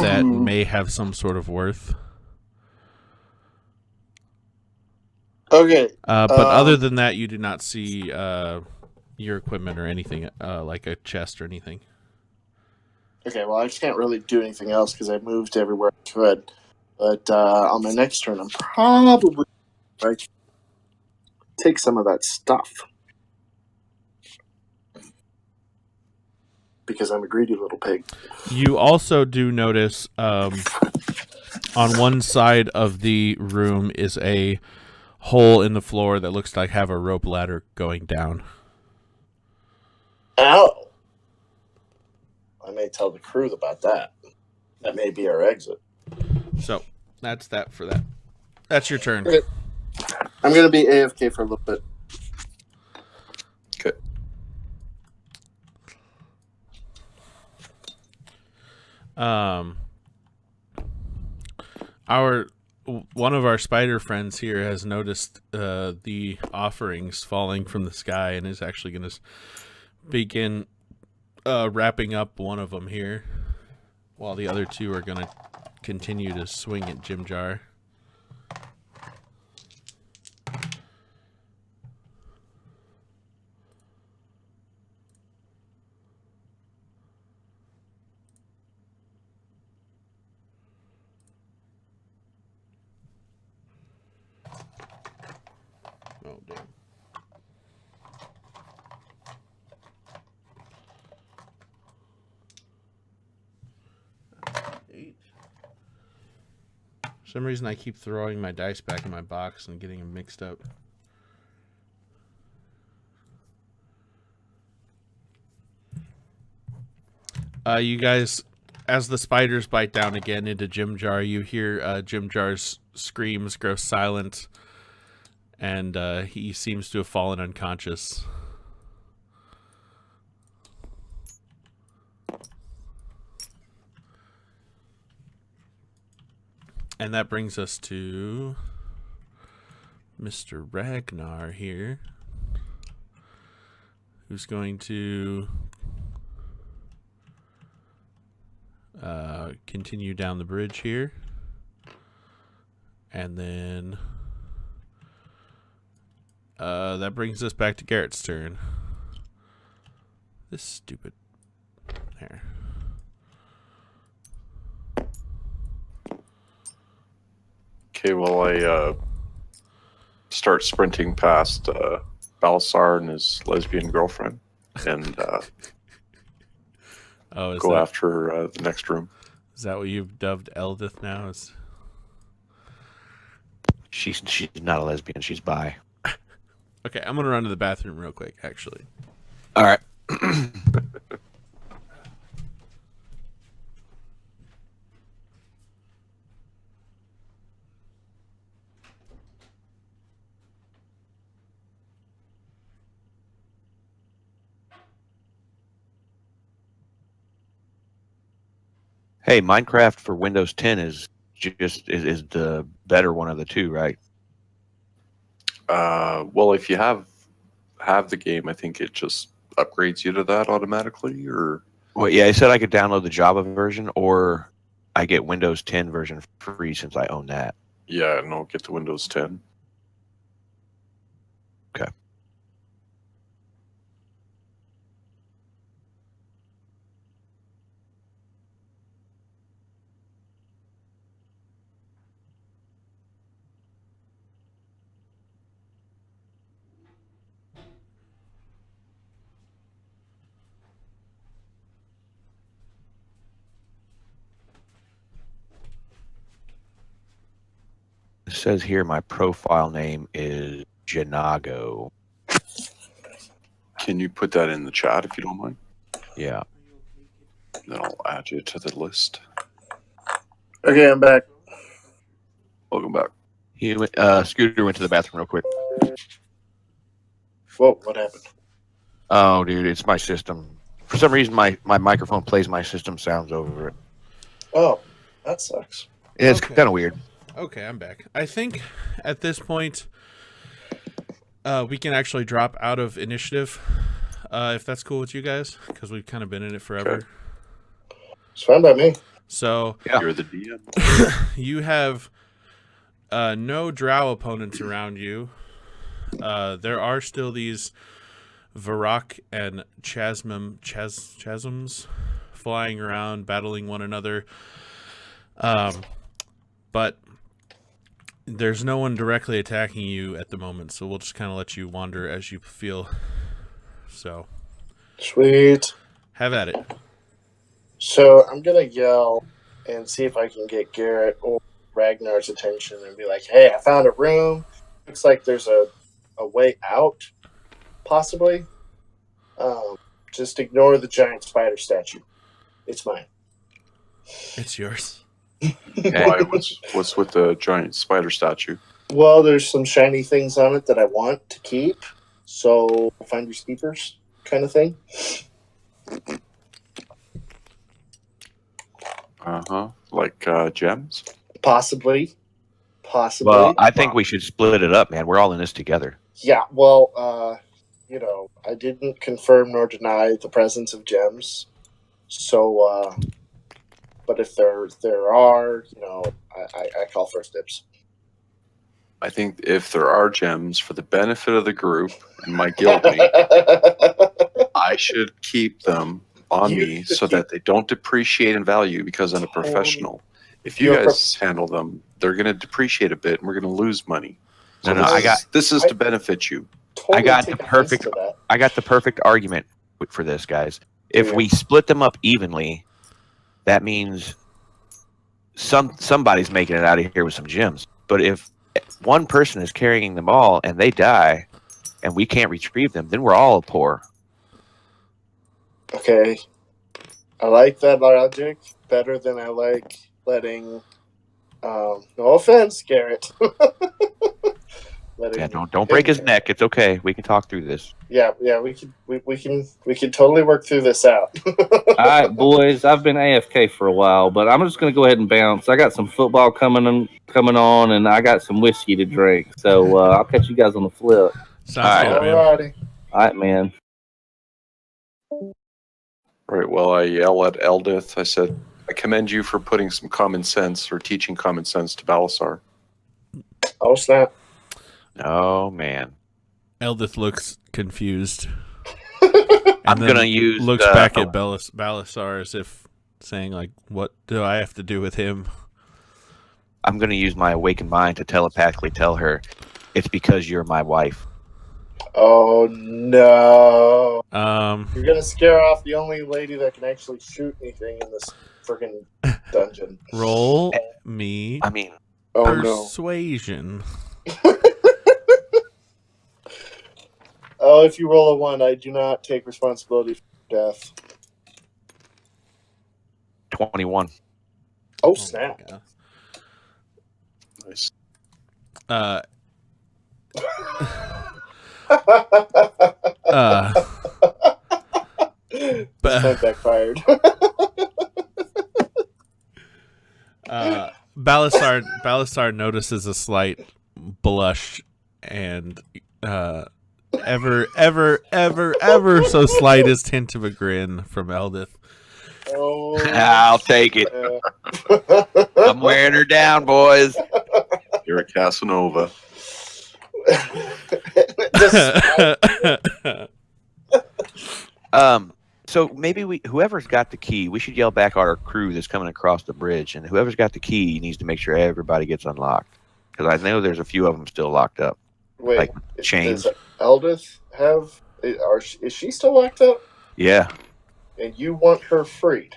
that may have some sort of worth.
Okay.
But other than that, you do not see your equipment or anything, like a chest or anything.
Okay, well, I can't really do anything else because I moved everywhere I could. But on my next turn, I'm probably going to take some of that stuff. Because I'm a greedy little pig.
You also do notice on one side of the room is a hole in the floor that looks like have a rope ladder going down.
Ow! I may tell the crew about that. That may be our exit.
So that's that for that. That's your turn.
Okay. I'm going to be AFK for a little bit.
Okay.
One of our spider friends here has noticed the offerings falling from the sky and is actually going to begin wrapping up one of them here, while the other two are going to continue to swing at Jimjar. Oh, damn. For some reason, I keep throwing my dice back in my box and getting them mixed up. You guys, as the spiders bite down again into Jimjar, you hear Jimjar's screams grow silent, and he seems to have fallen unconscious. And that brings us to Mr. Ragnar here, who's going to continue down the bridge here. And then that brings us back to Garrett's turn. This stupid... There.
Okay, well, I start sprinting past Balasar and his lesbian girlfriend and go after the next room.
Is that what you've dubbed Eldith now?
She's not a lesbian. She's bi.
Okay, I'm going to run to the bathroom real quick, actually.
All right. Hey, Minecraft for Windows 10 is the better one of the two, right?
Well, if you have the game, I think it just upgrades you to that automatically, or...
Well, yeah, it said I could download the Java version, or I get Windows 10 version free since I own that.
Yeah, no, get the Windows 10.
Okay. says here my profile name is Janago.
Can you put that in the chat if you don't mind?
Yeah.
Then I'll add you to the list.
Okay, I'm back.
Welcome back.
He went, Scooter went to the bathroom real quick.
Whoa, what happened?
Oh, dude, it's my system. For some reason, my microphone plays my system sounds over it.
Oh, that sucks.
It's
Okay.
kind of weird.
Okay, I'm back. I think at this point, we can actually drop out of initiative, if that's cool with you guys, because we've kind of been in it forever.
Okay.
It's fine by me.
So
Yeah.
You're the DM.
you have no drow opponents around you. There are still these Varrock and chasms flying around, battling one another. But there's no one directly attacking you at the moment, so we'll just kind of let you wander as you feel. So,
Sweet.
have at it.
So I'm gonna yell and see if I can get Garrett or Ragnar's attention and be like, "Hey, I found a room. Looks like there's a way out, possibly. Just ignore the giant spider statue. It's mine."
It's yours.
Why? What's with the giant spider statue?
Well, there's some shiny things on it that I want to keep. So find your keepers, kind of thing.
Like gems?
Possibly.
Well, I think we should split it up, man. We're all in this together.
Yeah, well, I didn't confirm nor deny the presence of gems. So, but if there are, I call first dibs.
I think if there are gems for the benefit of the group and my guildmate, I should keep them on me so that they don't depreciate in value because I'm a professional. If you guys handle them, they're going to depreciate a bit and we're going to lose money. So this is to benefit you.
Totally
I got
take
the
offense
perfect.
to that.
I got the perfect argument for this, guys. If we split them up evenly, that means somebody's making it out of here with some gems. But if one person is carrying them all and they die, and we can't retrieve them, then we're all poor.
Okay. I like that logic better than I like letting. No offense, Garrett.
Yeah, don't break his neck. It's okay. We can talk through this.
Yeah, we can totally work through this out.
All right, boys. I've been AFK for a while, but I'm just gonna go ahead and bounce. I got some football coming on, and I got some whiskey to drink. So I'll catch you guys on the flip.
Sounds good, man.
Alrighty.
All right, man.
Right. Well, I yell at Eldith. I said, I commend you for putting some common sense or teaching common sense to Balasar.
Oh, snap.
Oh man.
Eldith looks confused.
I'm gonna use
looks back at Balasar as if saying, like, what do I have to do with him?
I'm gonna use my awakened mind to telepathically tell her it's because you're my wife.
Oh, no.
You're
going to scare off the only lady that can actually shoot anything in this freaking dungeon.
Roll me
Oh, no.
persuasion.
Oh, if you roll a 1, I do not take responsibility for death.
21.
Oh, snap.
Nice.
That backfired.
Balasar notices a slight blush and ever so slightest hint of a grin from Eldith.
Oh,
I'll take it. I'm wearing her down, boys.
You're a Casanova.
So maybe whoever's got the key, we should yell back at our crew that's coming across the bridge, and whoever's got the key needs to make sure everybody gets unlocked. Because I know there's a few of them still locked up.
Wait,
like chains.
Does Eldith have? Is she still locked up?
Yeah.
And you want her freed?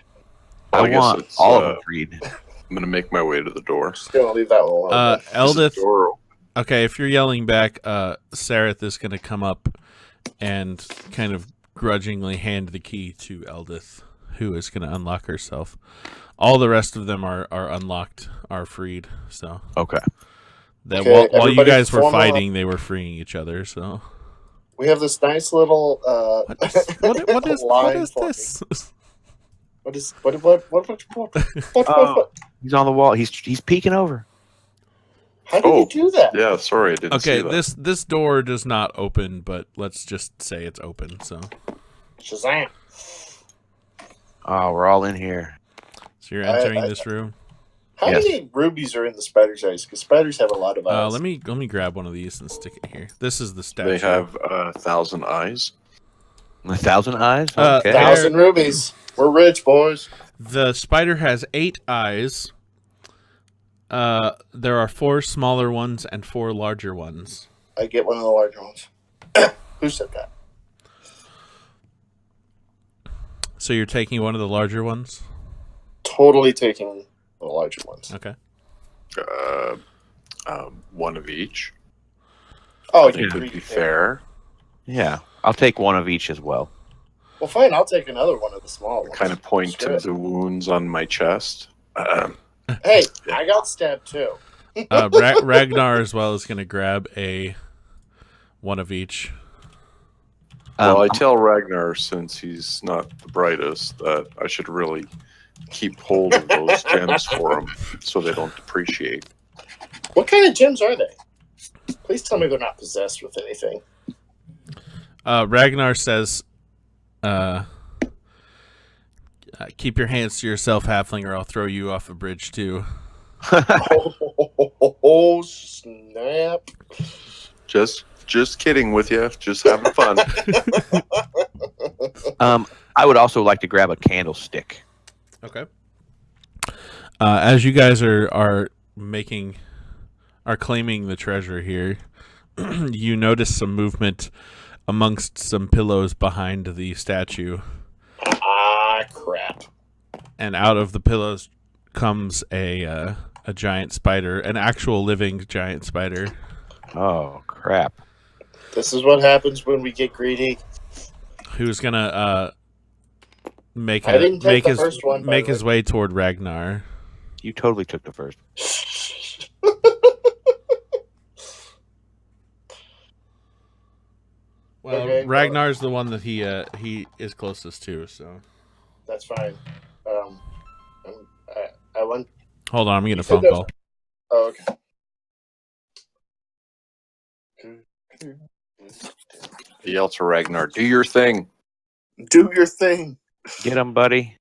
I
I guess
want
it's,
all of them freed.
I'm gonna make my way to the door.
Just gonna leave that one alone.
Is the
Eldith.
door open?
Okay, if you're yelling back, Sareth is going to come up and kind of grudgingly hand the key to Eldith, who is going to unlock herself. All the rest of them are unlocked, are freed. So
Okay.
that
Okay,
while you
everybody
guys were
form up.
fighting, they were freeing each other. So
We have this nice little
what is
line
this?
what?
He's on the wall. He's peeking over.
How do you do that?
Yeah, sorry, I didn't see
Okay,
that.
this door does not open, but let's just say it's open. So
Shazam!
Oh, we're all in here.
you're entering this room.
How
Yes.
many rubies are in the spider's eyes? Because spiders have a lot of eyes.
Let me grab one of these and stick it here. This is the statue.
They have 1,000 eyes.
1,000 eyes.
Uh,
Okay.
1,000 rubies. We're rich, boys.
The spider has 8 eyes. There are 4 smaller ones and 4 larger ones.
I get one of the larger ones. Who said that?
So you're taking one of the larger ones?
Totally taking the larger ones.
Okay.
One of each.
Oh,
I think
you
would be fair.
Yeah, I'll take one of each as well.
Well, fine. I'll take another one of the small ones.
Kind of point
Screw
to
it.
the wounds on my chest.
Hey, I got stabbed too.
Ragnar as well is going to grab one of each.
Well, I tell Ragnar, since he's not the brightest, that I should really keep hold of those gems for him so they don't depreciate.
What kind of gems are they? Please tell me they're not possessed with anything.
Ragnar says, keep your hands to yourself, halfling, or I'll throw you off a bridge too.
Oh, snap.
Just kidding with you. Just having fun.
I would also like to grab a candlestick.
Okay. As you guys are claiming the treasure here, you notice some movement amongst some pillows behind the statue.
Ah, crap.
And out of the pillows comes a giant spider, an actual living giant spider.
Oh, crap.
This is what happens when we get greedy.
Who's gonna make
I didn't take the
his
first one, by
make
the
his way toward Ragnar.
You totally took the first.
Well,
Okay,
Ragnar's the one that he is closest to. So
That's fine. I went.
hold on, I'm getting
You
a
said
phone
there's-
call.
Oh, okay.
Yell to Ragnar, do your thing.
Do your thing.
Get him, buddy.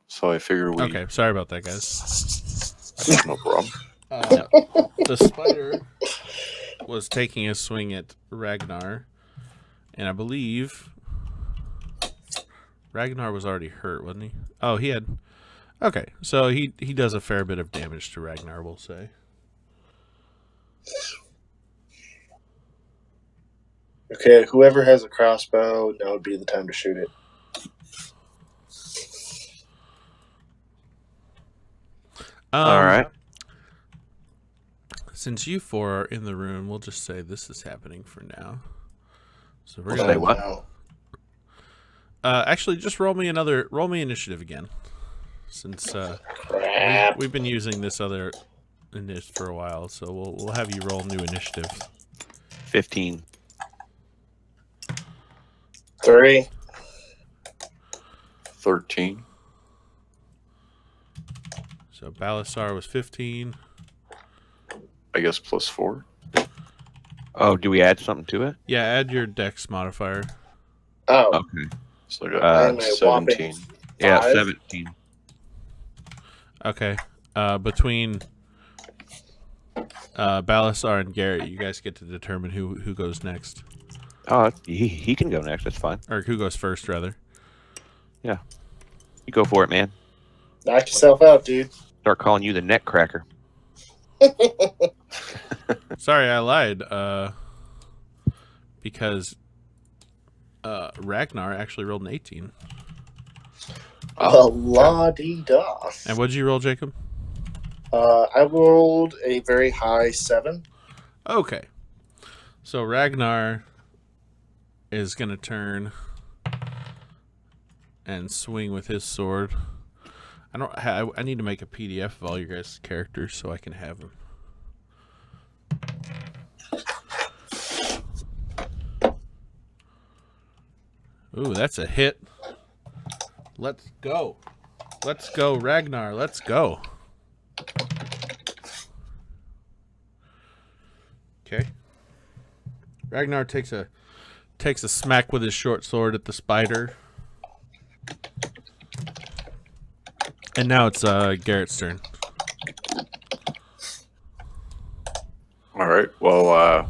So I figure we...
Okay, sorry about that, guys.
No problem.
The spider was taking a swing at Ragnar, and I believe Ragnar was already hurt, wasn't he? Oh, he had. Okay, so he does a fair bit of damage to Ragnar, we'll say.
Okay, whoever has a crossbow, now would be the time to shoot it.
All right.
Since you 4 are in the room, we'll just say this is happening for now. So we're
Say
gonna
what?
No.
actually just roll me initiative again. since
Crap.
we've been using this other initiative for a while, so we'll have you roll new initiative.
15.
3.
13.
So Balasar was 15.
I guess plus 4.
Oh, do we add something to it?
Yeah, add your dex modifier.
Oh,
Okay.
So I
I
got
am a whopping
17.
Yeah,
5.
17.
Okay. Between Balasar and Garrett, you guys get to determine who goes next.
Oh, he can go next. That's fine.
Or who goes first, rather.
You go for it, man.
Knock yourself out, dude.
Start calling you the neck cracker.
Sorry, I lied. Because Ragnar actually rolled an 18.
La-dee-da.
And what did you roll, Jacob?
I rolled a very high 7.
Okay. So Ragnar is going to turn and swing with his sword. I need to make a PDF of all your guys' characters so I can have them. Ooh, that's a hit. Let's go. Let's go, Ragnar. Let's go. Okay. Ragnar takes a smack with his short sword at the spider. And now it's Garrett's turn.
All right. Well,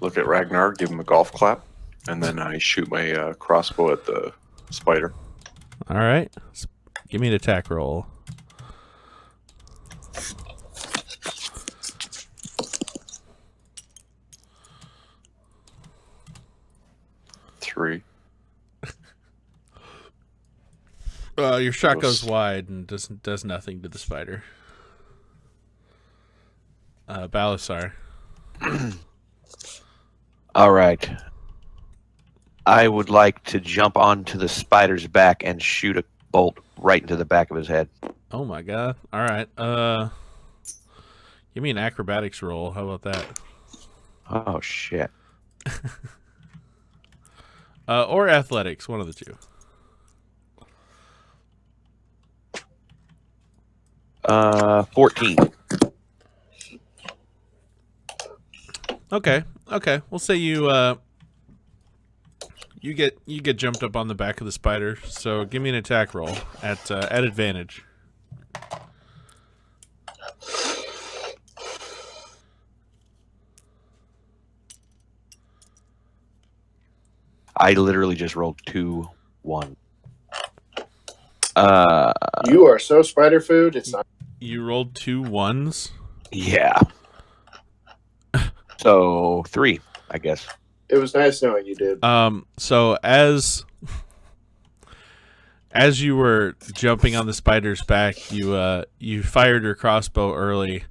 look at Ragnar, give him a golf clap, and then I shoot my crossbow at the spider.
All right. Give me an attack roll.
Three.
Your shot goes wide and does nothing to the spider. Balasar.
All right. I would like to jump onto the spider's back and shoot a bolt right into the back of his head.
Oh my god. All right. Give me an acrobatics roll. How about that?
Oh, shit.
Or athletics, one of the two.
14.
Okay. We'll say you get jumped up on the back of the spider. So give me an attack roll at advantage.
I literally just rolled 2, 1.
You are so spider food. It's not.
You rolled 2 1s.
Yeah. So 3, I guess.
It was nice knowing you, dude.
So as you were jumping on the spider's back, you fired your crossbow early,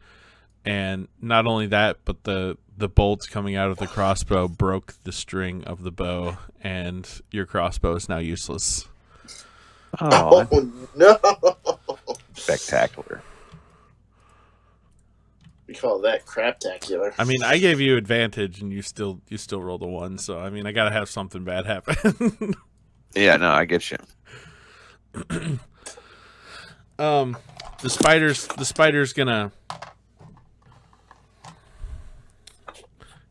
and not only that, but the bolts coming out of the crossbow broke the string of the bow, and your crossbow is now useless.
Oh,
Oh, no.
spectacular.
We call that craptacular.
I mean, I gave you advantage, and you still rolled a 1. So I mean, I gotta have something bad happen.
Yeah, no, I get you.
The spider's gonna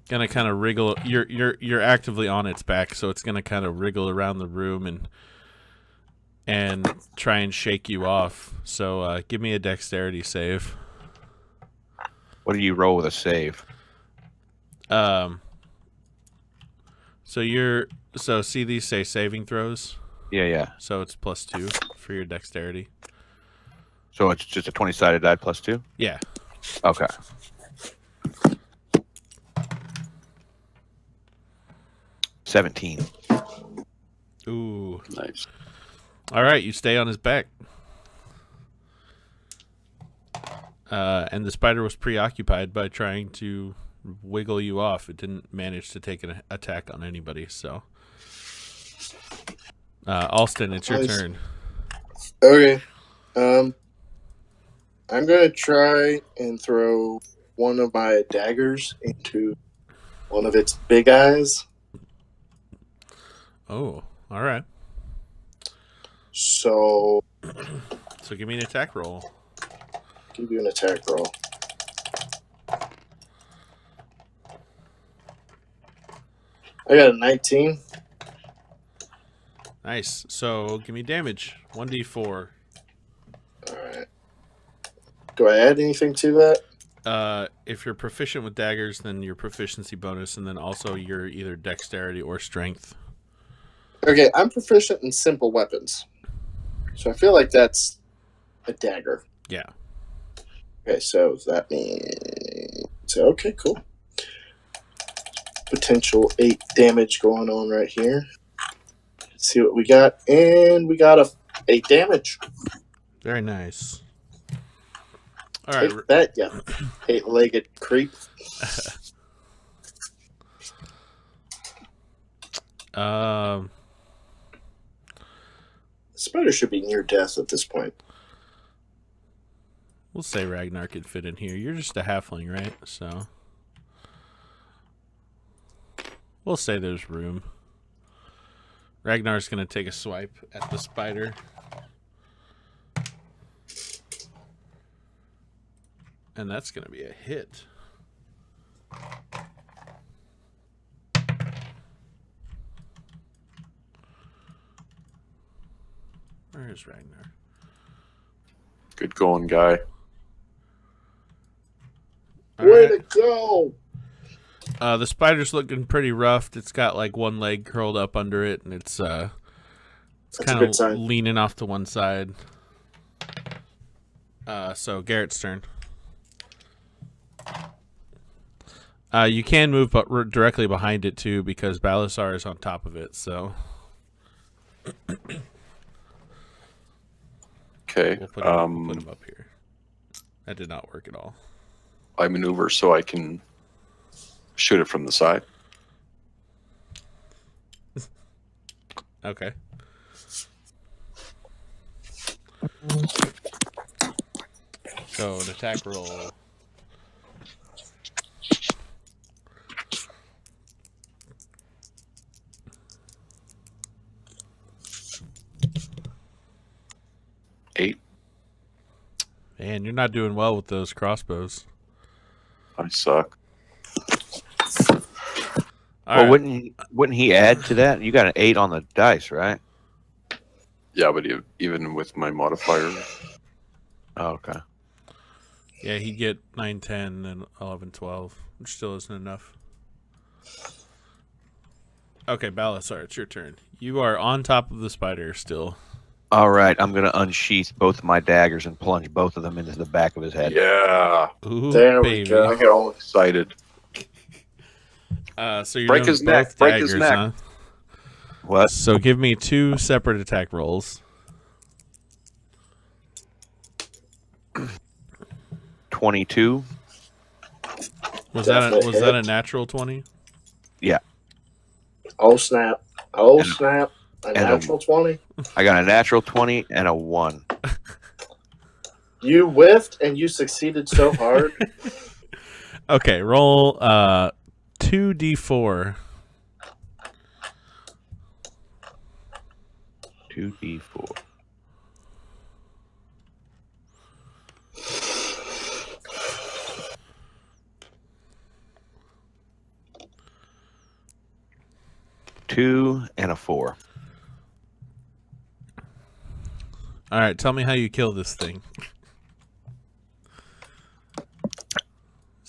kind of wriggle. You're actively on its back, so it's gonna kind of wriggle around the room and try and shake you off. So give me a dexterity save.
What do you roll with a save?
So see these say saving throws.
Yeah.
So it's +2 for your dexterity.
So it's just a 20-sided die plus 2?
Yeah.
Okay. $17.
Ooh.
Nice.
All right, you stay on his back. And the spider was preoccupied by trying to wiggle you off. It didn't manage to take an attack on anybody. So, Alston, it's your
Nice.
turn.
Okay. I'm gonna try and throw one of my daggers into one of its big eyes.
Oh, all right.
So,
So give me an attack roll.
give you an attack roll. I got a 19.
Nice. So give me damage. 1d4.
All right. Do I add anything to that?
If you're proficient with daggers, then your proficiency bonus, and then also your either dexterity or strength.
Okay, I'm proficient in simple weapons. So I feel like that's a dagger.
Yeah.
Okay, so that means... Okay, cool. Potential 8 damage going on right here. Let's see what we got. And we got a 8 damage.
Very nice. All right.
Take that, you 8-legged creep. Spider should be near death at this point.
We'll say Ragnar could fit in here. You're just a halfling, right? So we'll say there's room. Ragnar's going to take a swipe at the spider. And that's going to be a hit. Where is Ragnar?
Good going, guy.
All
Way
right.
to go!
The spider's looking pretty rough. It's got like one leg curled up under it, and it's
That's a
kind
good
of
sign.
leaning off to one side. So Garrett's turn. You can move directly behind it too, because Balasar is on top of it. So
Okay.
we'll put him up here. That did not work at all.
I maneuver so I can shoot it from the side.
Okay. So an attack roll.
Eight.
Man, you're not doing well with those crossbows.
I suck.
All
Well,
right.
wouldn't he add to that? You got an 8 on the dice, right?
Yeah, but even with my modifier,
Oh, okay.
Yeah, he'd get 9, 10, and 11, 12, which still isn't enough. Okay, Balasar, it's your turn. You are on top of the spider still.
All right, I'm gonna unsheath both of my daggers and plunge both of them into the back of his head.
yeah,
Ooh,
There we
baby.
go.
I get all excited.
So you're
Break
doing
his neck,
both
break his
daggers,
neck.
huh?
What?
So give me 2 separate attack rolls.
22.
Was
Definite
that a
hit.
natural 20?
Yeah,
Oh, snap. Oh,
And-
snap. A
and a-
natural 20?
I got a natural 20 and a 1.
You whiffed and you succeeded so hard.
Okay, roll 2d4.
2d4. Two and a 4.
All right, tell me how you kill this thing.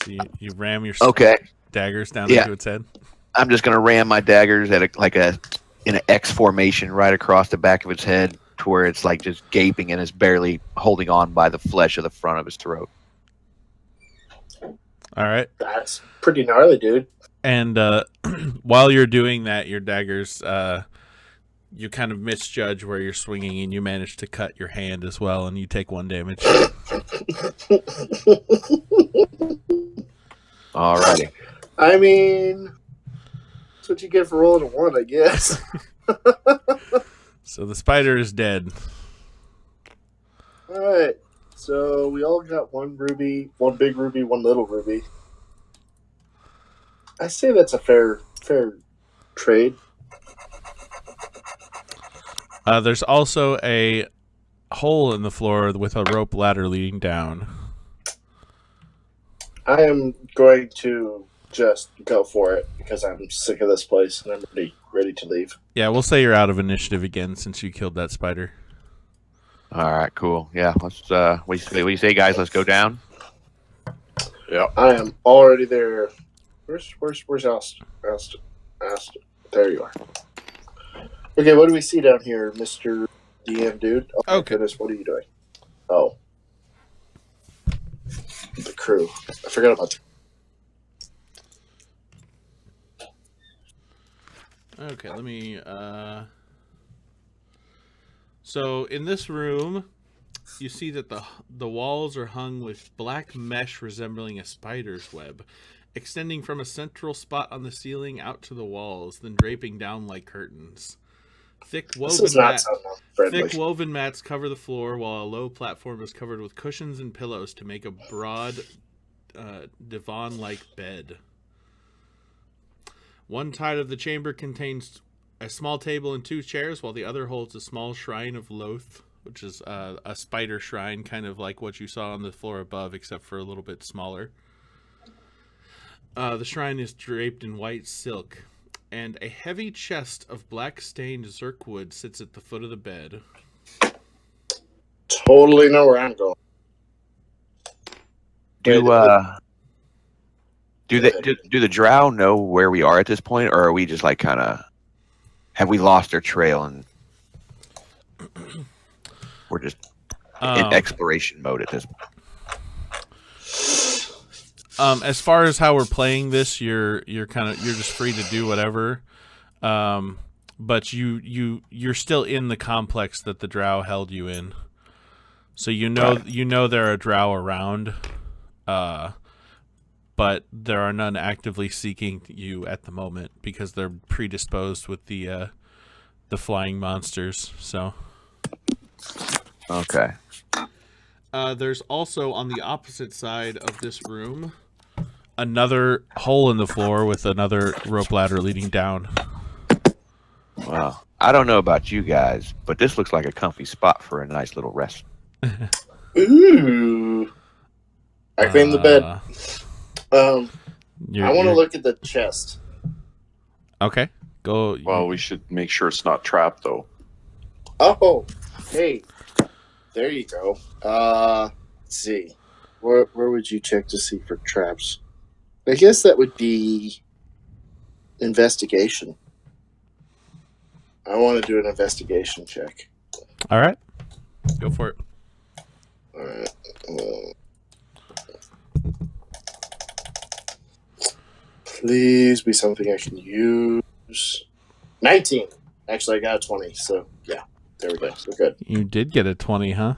So you ram your
Okay,
daggers down
Yeah.
into its head.
I'm just gonna ram my daggers at in an X formation right across the back of its head to where it's like just gaping and is barely holding on by the flesh of the front of his throat.
All right.
That's pretty gnarly, dude.
And while you're doing that, your daggers, you kind of misjudge where you're swinging, and you manage to cut your hand as well, and you take 1 damage.
Alrighty.
I mean, that's what you get for rolling a 1, I guess.
So the spider is dead.
Alright. So we all got one ruby, one big ruby, one little ruby. I say that's a fair trade.
There's also a hole in the floor with a rope ladder leading down.
I am going to just go for it because I'm sick of this place and I'm ready to leave.
Yeah, we'll say you're out of initiative again since you killed that spider.
All right, cool. Yeah, let's. What do you say, guys? Let's go down.
Yeah.
I am already there. Where's Austin? There you are. Okay, what do we see down here, Mr. DM dude? Oh my
Okay.
goodness, what are you doing? Oh. The crew. I forgot about
Okay, let me. So in this room, you see that the walls are hung with black mesh resembling a spider's web, extending from a central spot on the ceiling out to the walls, then draping down like curtains. Thick
This is not so friendly.
thick woven mats cover the floor, while a low platform is covered with cushions and pillows to make a broad divan-like bed. One side of the chamber contains a small table and 2 chairs, while the other holds a small shrine of Loth, which is a spider shrine, kind of like what you saw on the floor above, except for a little bit smaller. The shrine is draped in white silk, and a heavy chest of black-stained zirkwood sits at the foot of the bed.
Totally know where I'm going.
Do the drow know where we are at this point, or are we just like kind of have we lost our trail and we're just in exploration mode at this point?
As far as how we're playing this, you're just free to do whatever. But you're still in the complex that the drow held you in. So you know there are drow around. But there are none actively seeking you at the moment because they're predisposed with the flying monsters. So
Okay.
there's also on the opposite side of this room another hole in the floor with another rope ladder leading down.
Wow. I don't know about you guys, but this looks like a comfy spot for a nice little rest.
Ooh. I cleaned the bed. I want to look at the chest.
Okay, go.
Well, we should make sure it's not trapped, though.
Oh, hey. There you go. Let's see. Where would you check to see for traps? I guess that would be investigation. I want to do an investigation check.
All right, go for it.
All right. Please be something I can use. 19. Actually, I got a 20, so yeah. There we go. We're good.
You did get a 20, huh?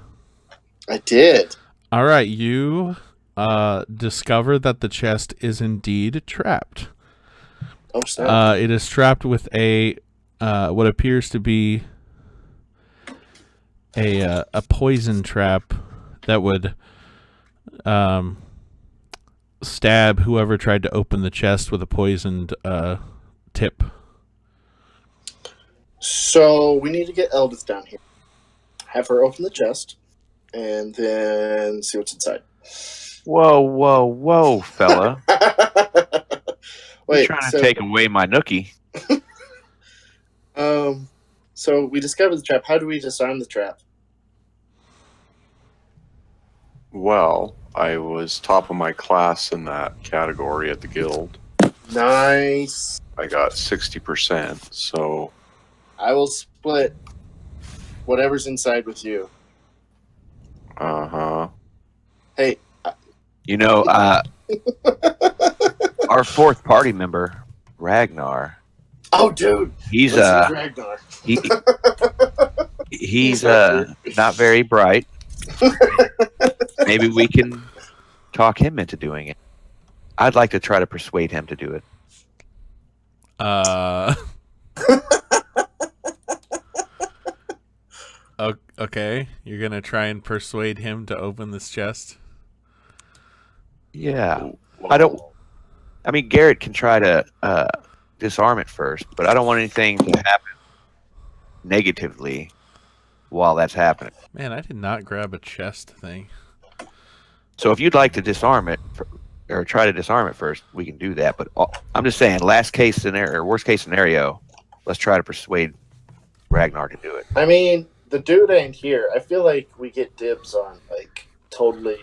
I did.
All right, you discover that the chest is indeed trapped.
Oh, snap.
It is trapped with a what appears to be a poison trap that would stab whoever tried to open the chest with a poisoned tip.
So we need to get Eldith down here. Have her open the chest, and then see what's inside.
Whoa, fella.
Wait,
You're trying to take away my nookie.
So we discovered the trap. How do we disarm the trap?
Well, I was top of my class in that category at the guild.
Nice.
I got 60%, so...
I will split whatever's inside with you.
Uh-huh.
Hey.
You know, our fourth party member, Ragnar.
Oh, dude.
He's
Ragnar.
he's not very bright. Maybe we can talk him into doing it. I'd like to try to persuade him to do it.
Okay, you're gonna try and persuade him to open this chest.
Yeah. I mean, Garrett can try to disarm it first, but I don't want anything to happen negatively while that's happening.
Man, I did not grab a chest thing.
So if you'd like to disarm it or try to disarm it first, we can do that. But I'm just saying, worst case scenario, let's try to persuade Ragnar to do it.
I mean, the dude ain't here. I feel like we get dibs on like totally.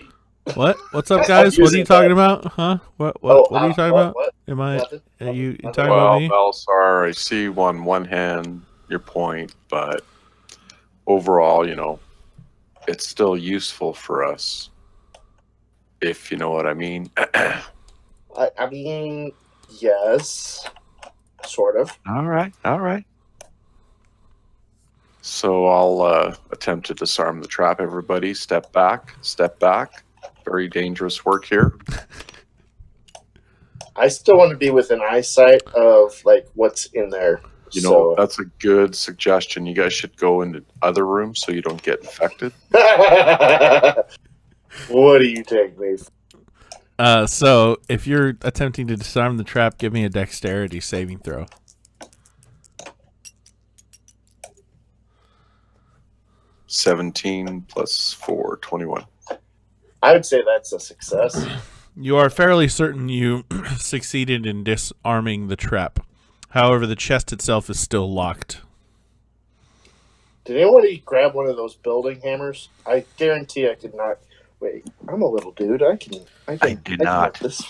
What? What's up, guys? What are you talking about? Huh? What are you talking about?
What?
Am I?
Nothing.
Are you
Nothing.
talking about me?
Balsar, I see one hand your point, but overall, it's still useful for us. If you know what I mean.
I mean, yes, sort of.
All right.
So I'll attempt to disarm the trap, everybody. Step back. Very dangerous work here.
I still want to be within eyesight of like what's in there.
That's a good suggestion. You guys should go into other rooms so you don't get infected.
What do you take me for?
So if you're attempting to disarm the trap, give me a dexterity saving throw.
(17 + 4, 21).
I would say that's a success.
You are fairly certain you succeeded in disarming the trap. However, the chest itself is still locked.
Did anybody grab one of those building hammers? I guarantee I could not. Wait, I'm a little dude. I
did not.
This.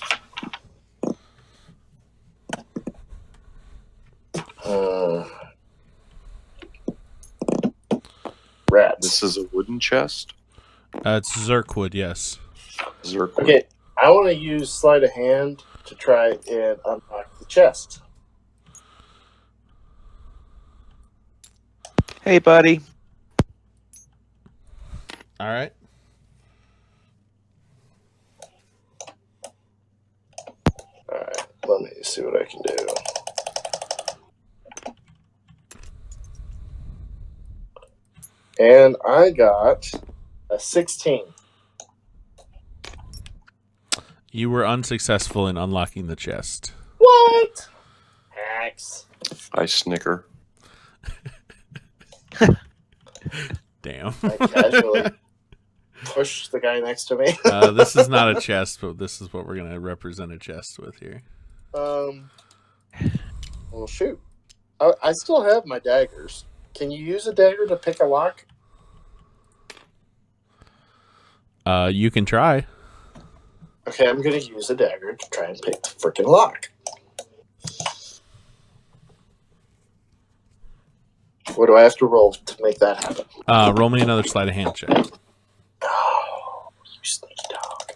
Rats.
This is a wooden chest.
It's Zirkwood, yes.
Zirkwood.
Okay, I want to use sleight of hand to try and unlock the chest.
Hey, buddy.
All right.
Alright, let me see what I can do. And I got a 16.
You were unsuccessful in unlocking the chest.
What? Hacks.
I snicker.
Damn.
I casually push the guy next to me.
This is not a chest, but this is what we're going to represent a chest with here.
Well, shoot. I still have my daggers. Can you use a dagger to pick a lock?
You can try.
Okay, I'm going to use a dagger to try and pick the freaking lock. What do I have to roll to make that happen?
Roll me another sleight of hand check.
Oh, you sneaky dog.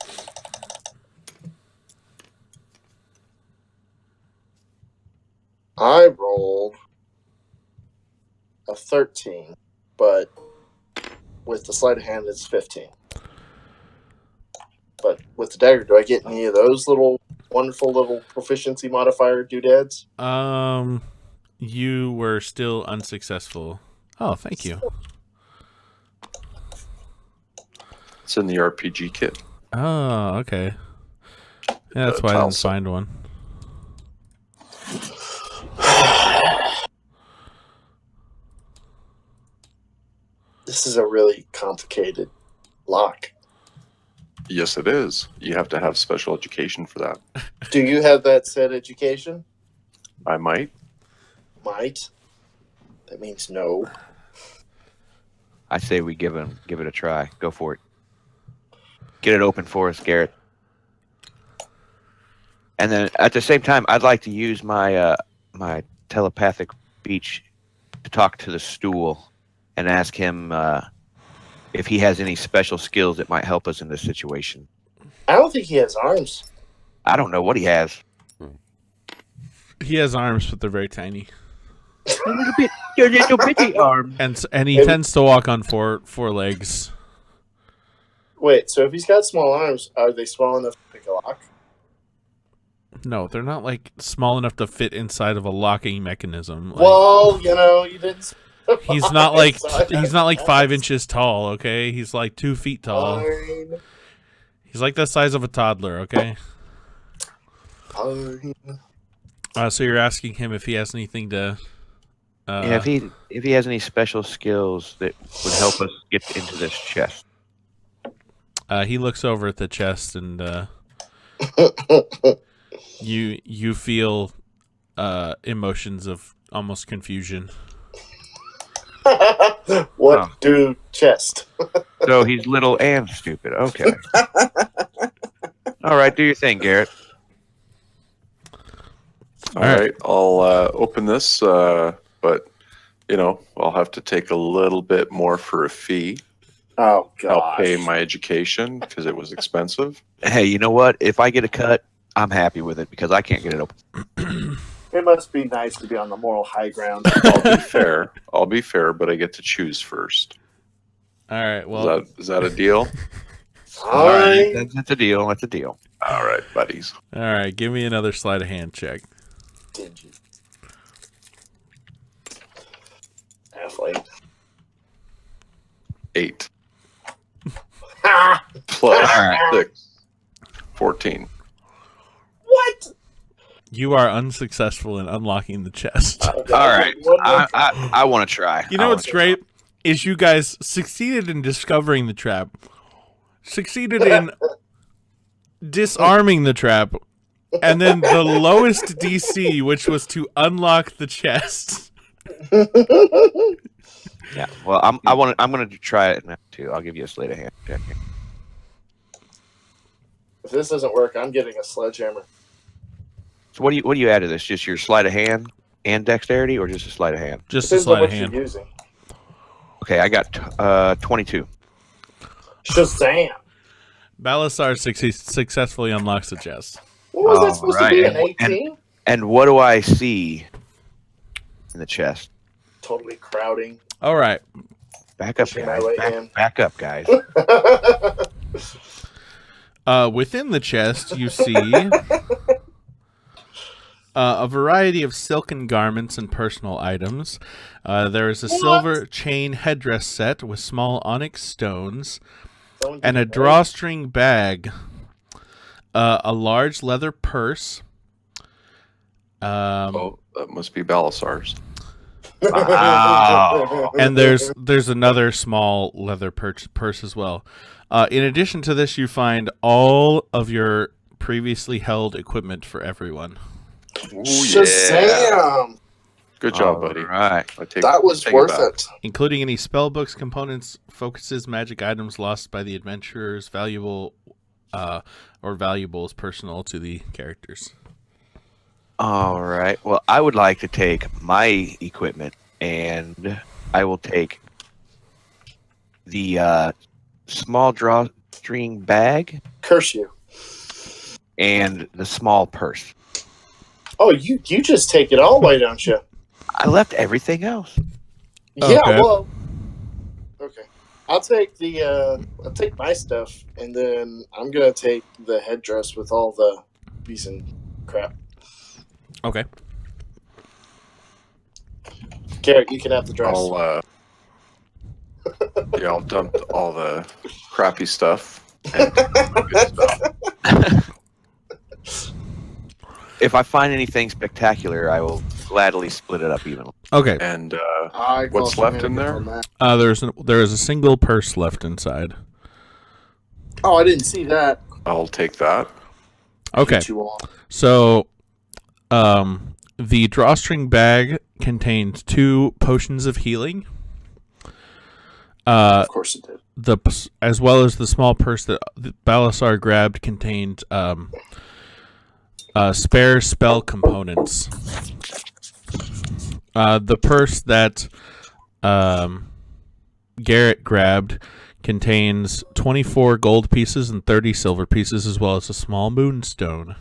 I rolled a 13, but with the sleight of hand, it's 15. But with the dagger, do I get any of those little wonderful little proficiency modifier doodads?
You were still unsuccessful. Oh, thank you.
It's in the RPG kit.
Oh, okay. Yeah, that's why I didn't find one.
This is a really complicated lock.
Yes, it is. You have to have special education for that.
Do you have that said education?
I might.
Might. That means no.
I say we give it a try. Go for it. Get it open for us, Garrett. And then at the same time, I'd like to use my my telepathic speech to talk to the stool and ask him if he has any special skills that might help us in this situation.
I don't think he has arms.
I don't know what he has.
He has arms, but they're very tiny.
A little bitty arm.
And he tends to walk on four legs.
Wait, so if he's got small arms, are they small enough to pick a lock?
No, they're not like small enough to fit inside of a locking mechanism. Like,
Well, you didn't
He's not like 5 inches tall. Okay, he's like 2 feet tall.
Fine.
He's like the size of a toddler. Okay.
Fine.
So you're asking him if he has anything to.
Yeah, if he has any special skills that would help us get into this chest.
He looks over at the chest and you feel emotions of almost confusion.
What do chest?
So he's little and stupid. Okay. All right, do your thing, Garrett.
All right, I'll open this, but I'll have to take a little bit more for a fee.
Oh
I'll
god.
pay my education because it was expensive.
Hey, you know what? If I get a cut, I'm happy with it because I can't get it open.
It must be nice to be on the moral high ground.
I'll be fair, but I get to choose first.
All right. Well,
Is that a deal?
All right,
Fine.
that's a deal. That's a deal.
All right, buddies.
all right. Give me another sleight of hand check.
Dingy. Athlete.
8
Ha!
plus
All right.
6, 14.
What?
You are unsuccessful in unlocking the chest.
Okay,
All right,
one more
I want to try.
You know what's great is you guys succeeded in discovering the trap, succeeded in disarming the trap, and then the lowest DC, which was to unlock the chest.
Yeah. Well, I'm going to try it now too. I'll give you a sleight of hand check.
If this doesn't work, I'm getting a sledgehammer.
So what do you add to this? Just your sleight of hand and dexterity, or just a sleight of hand?
Just a
Depends on
sleight of
what
hand.
you're using.
Okay, I got 22.
Shazam!
Balasar successfully unlocks the chest.
What was that
All
supposed
right,
to be? An
and-
18?
And what do I see in the chest?
Totally crowding.
All right.
Back up,
Pushing my
guys.
way in.
Back up, guys.
Within the chest, you see a variety of silken garments and personal items. There is a silver chain headdress set with small onyx stones and a drawstring bag, a large leather purse.
Oh, that must be Balasar's.
Wow.
And there's another small leather purse as well. In addition to this, you find all of your previously held equipment for everyone.
Ooh,
Shazam!
Good job, buddy.
All right.
That was
take
worth
back.
it.
Including any spellbooks, components, focuses, magic items lost by the adventurers, valuables personal to the characters.
All right. Well, I would like to take my equipment, and I will take the small drawstring bag
Curse you.
and the small purse.
Oh, you just take it all away, don't you?
I left everything else.
Yeah,
Okay.
well. Okay. I'll take my stuff, and then I'm gonna take the headdress with all the bees and crap.
Okay.
Garrett, you can have the dress.
I'll dump all the crappy stuff. And good stuff.
If I find anything spectacular, I will gladly split it up evenly.
Okay.
And
I
what's
call
left in there?
shenanigans on that.
There is a single purse left inside.
Oh, I didn't see that.
I'll take that.
Okay.
Get you all.
So, the drawstring bag contained 2 potions of healing.
Of course it did.
As well as the small purse that Balasar grabbed contained spare spell components. The purse that Garrett grabbed contains 24 gold pieces and 30 silver pieces, as well as a small moonstone.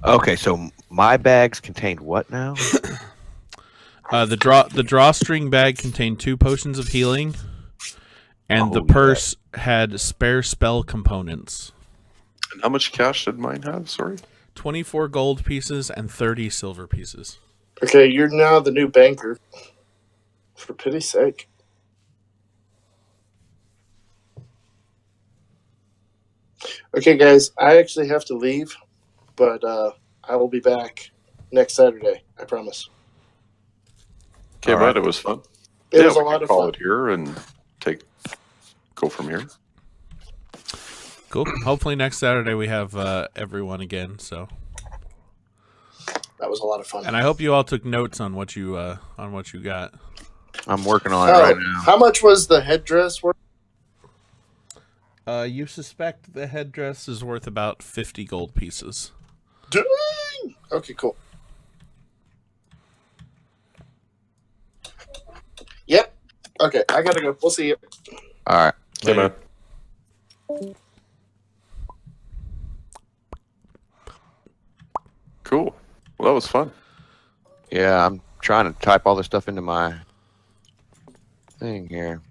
Okay, so my bags contained what now?
The drawstring bag contained 2 potions of healing, and the purse had spare spell components.
And how much cash did mine have? Sorry.
24 gold pieces and 30 silver pieces.
Okay, you're now the new banker. For pity's sake. Okay, guys, I actually have to leave, but I will be back next Saturday. I promise.
Okay,
All right.
bud, it was fun.
It was a
we
lot
can
of
call
fun.
it here and go from here.
Cool. Hopefully next Saturday we have everyone again. So,
That was a lot of fun.
and I hope you all took notes on what you got.
I'm working on it right now.
How much was the headdress worth?
You suspect the headdress is worth about 50 gold pieces.
Dang! Okay, cool. Yep. Okay, I gotta go. We'll see you.
All right.
Okay,
Later.
man. Cool. Well, that was fun.
Yeah, I'm trying to type all this stuff into my thing here.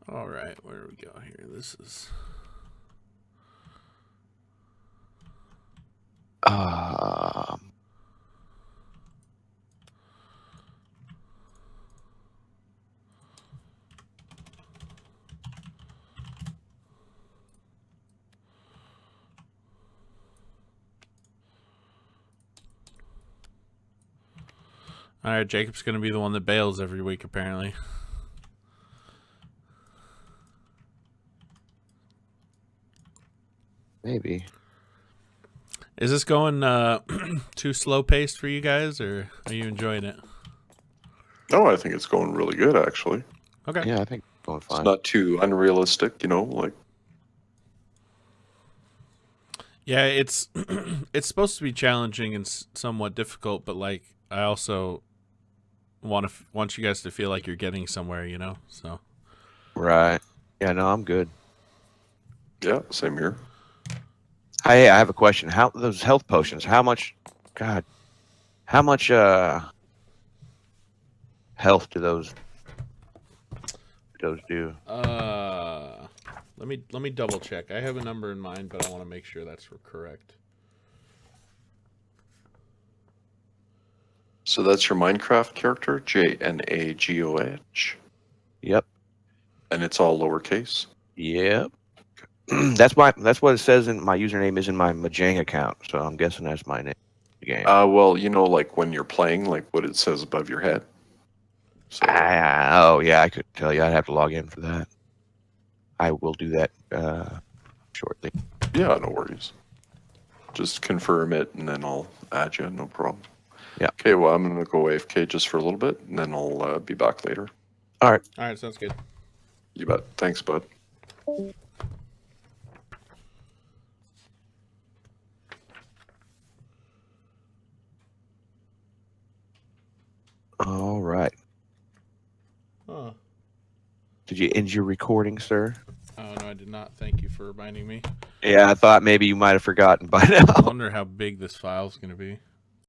All right, where do we go here? This is. All right, Jacob's going to be the one that bails every week, apparently.
Maybe.
Is this going too slow paced for you guys, or are you enjoying it?
No, I think it's going really good, actually.
Okay.
Yeah, I think it's going
It's
fine.
not too unrealistic, like.
Yeah, it's it's supposed to be challenging and somewhat difficult, but like I also want you guys to feel like you're getting somewhere, So
Right. Yeah, no, I'm good.
Yeah, same here.
Hey, I have a question. How those health potions? How much? God, how much health do those do?
let me double check. I have a number in mind, but I want to make sure that's correct.
So that's your Minecraft character, JNAGOH,
Yep.
and it's all lowercase.
Yep. That's what it says in my username is in my Mojang account, so I'm guessing that's my name. Game.
Well, like when you're playing, like what it says above your head. So,
Oh yeah, I could tell you. I'd have to log in for that. I will do that shortly.
yeah, no worries. Just confirm it, and then I'll add you. No problem.
Yeah.
Okay. Well, I'm gonna go AFK just for a little bit, and then I'll be back later.
All right.
All right, sounds good.
You bet. Thanks, bud.
All right.
Huh.
Did you end your recording, sir?
Oh no, I did not. Thank you for reminding me.
Yeah, I thought maybe you might have forgotten by now.
I wonder how big this file's going to be.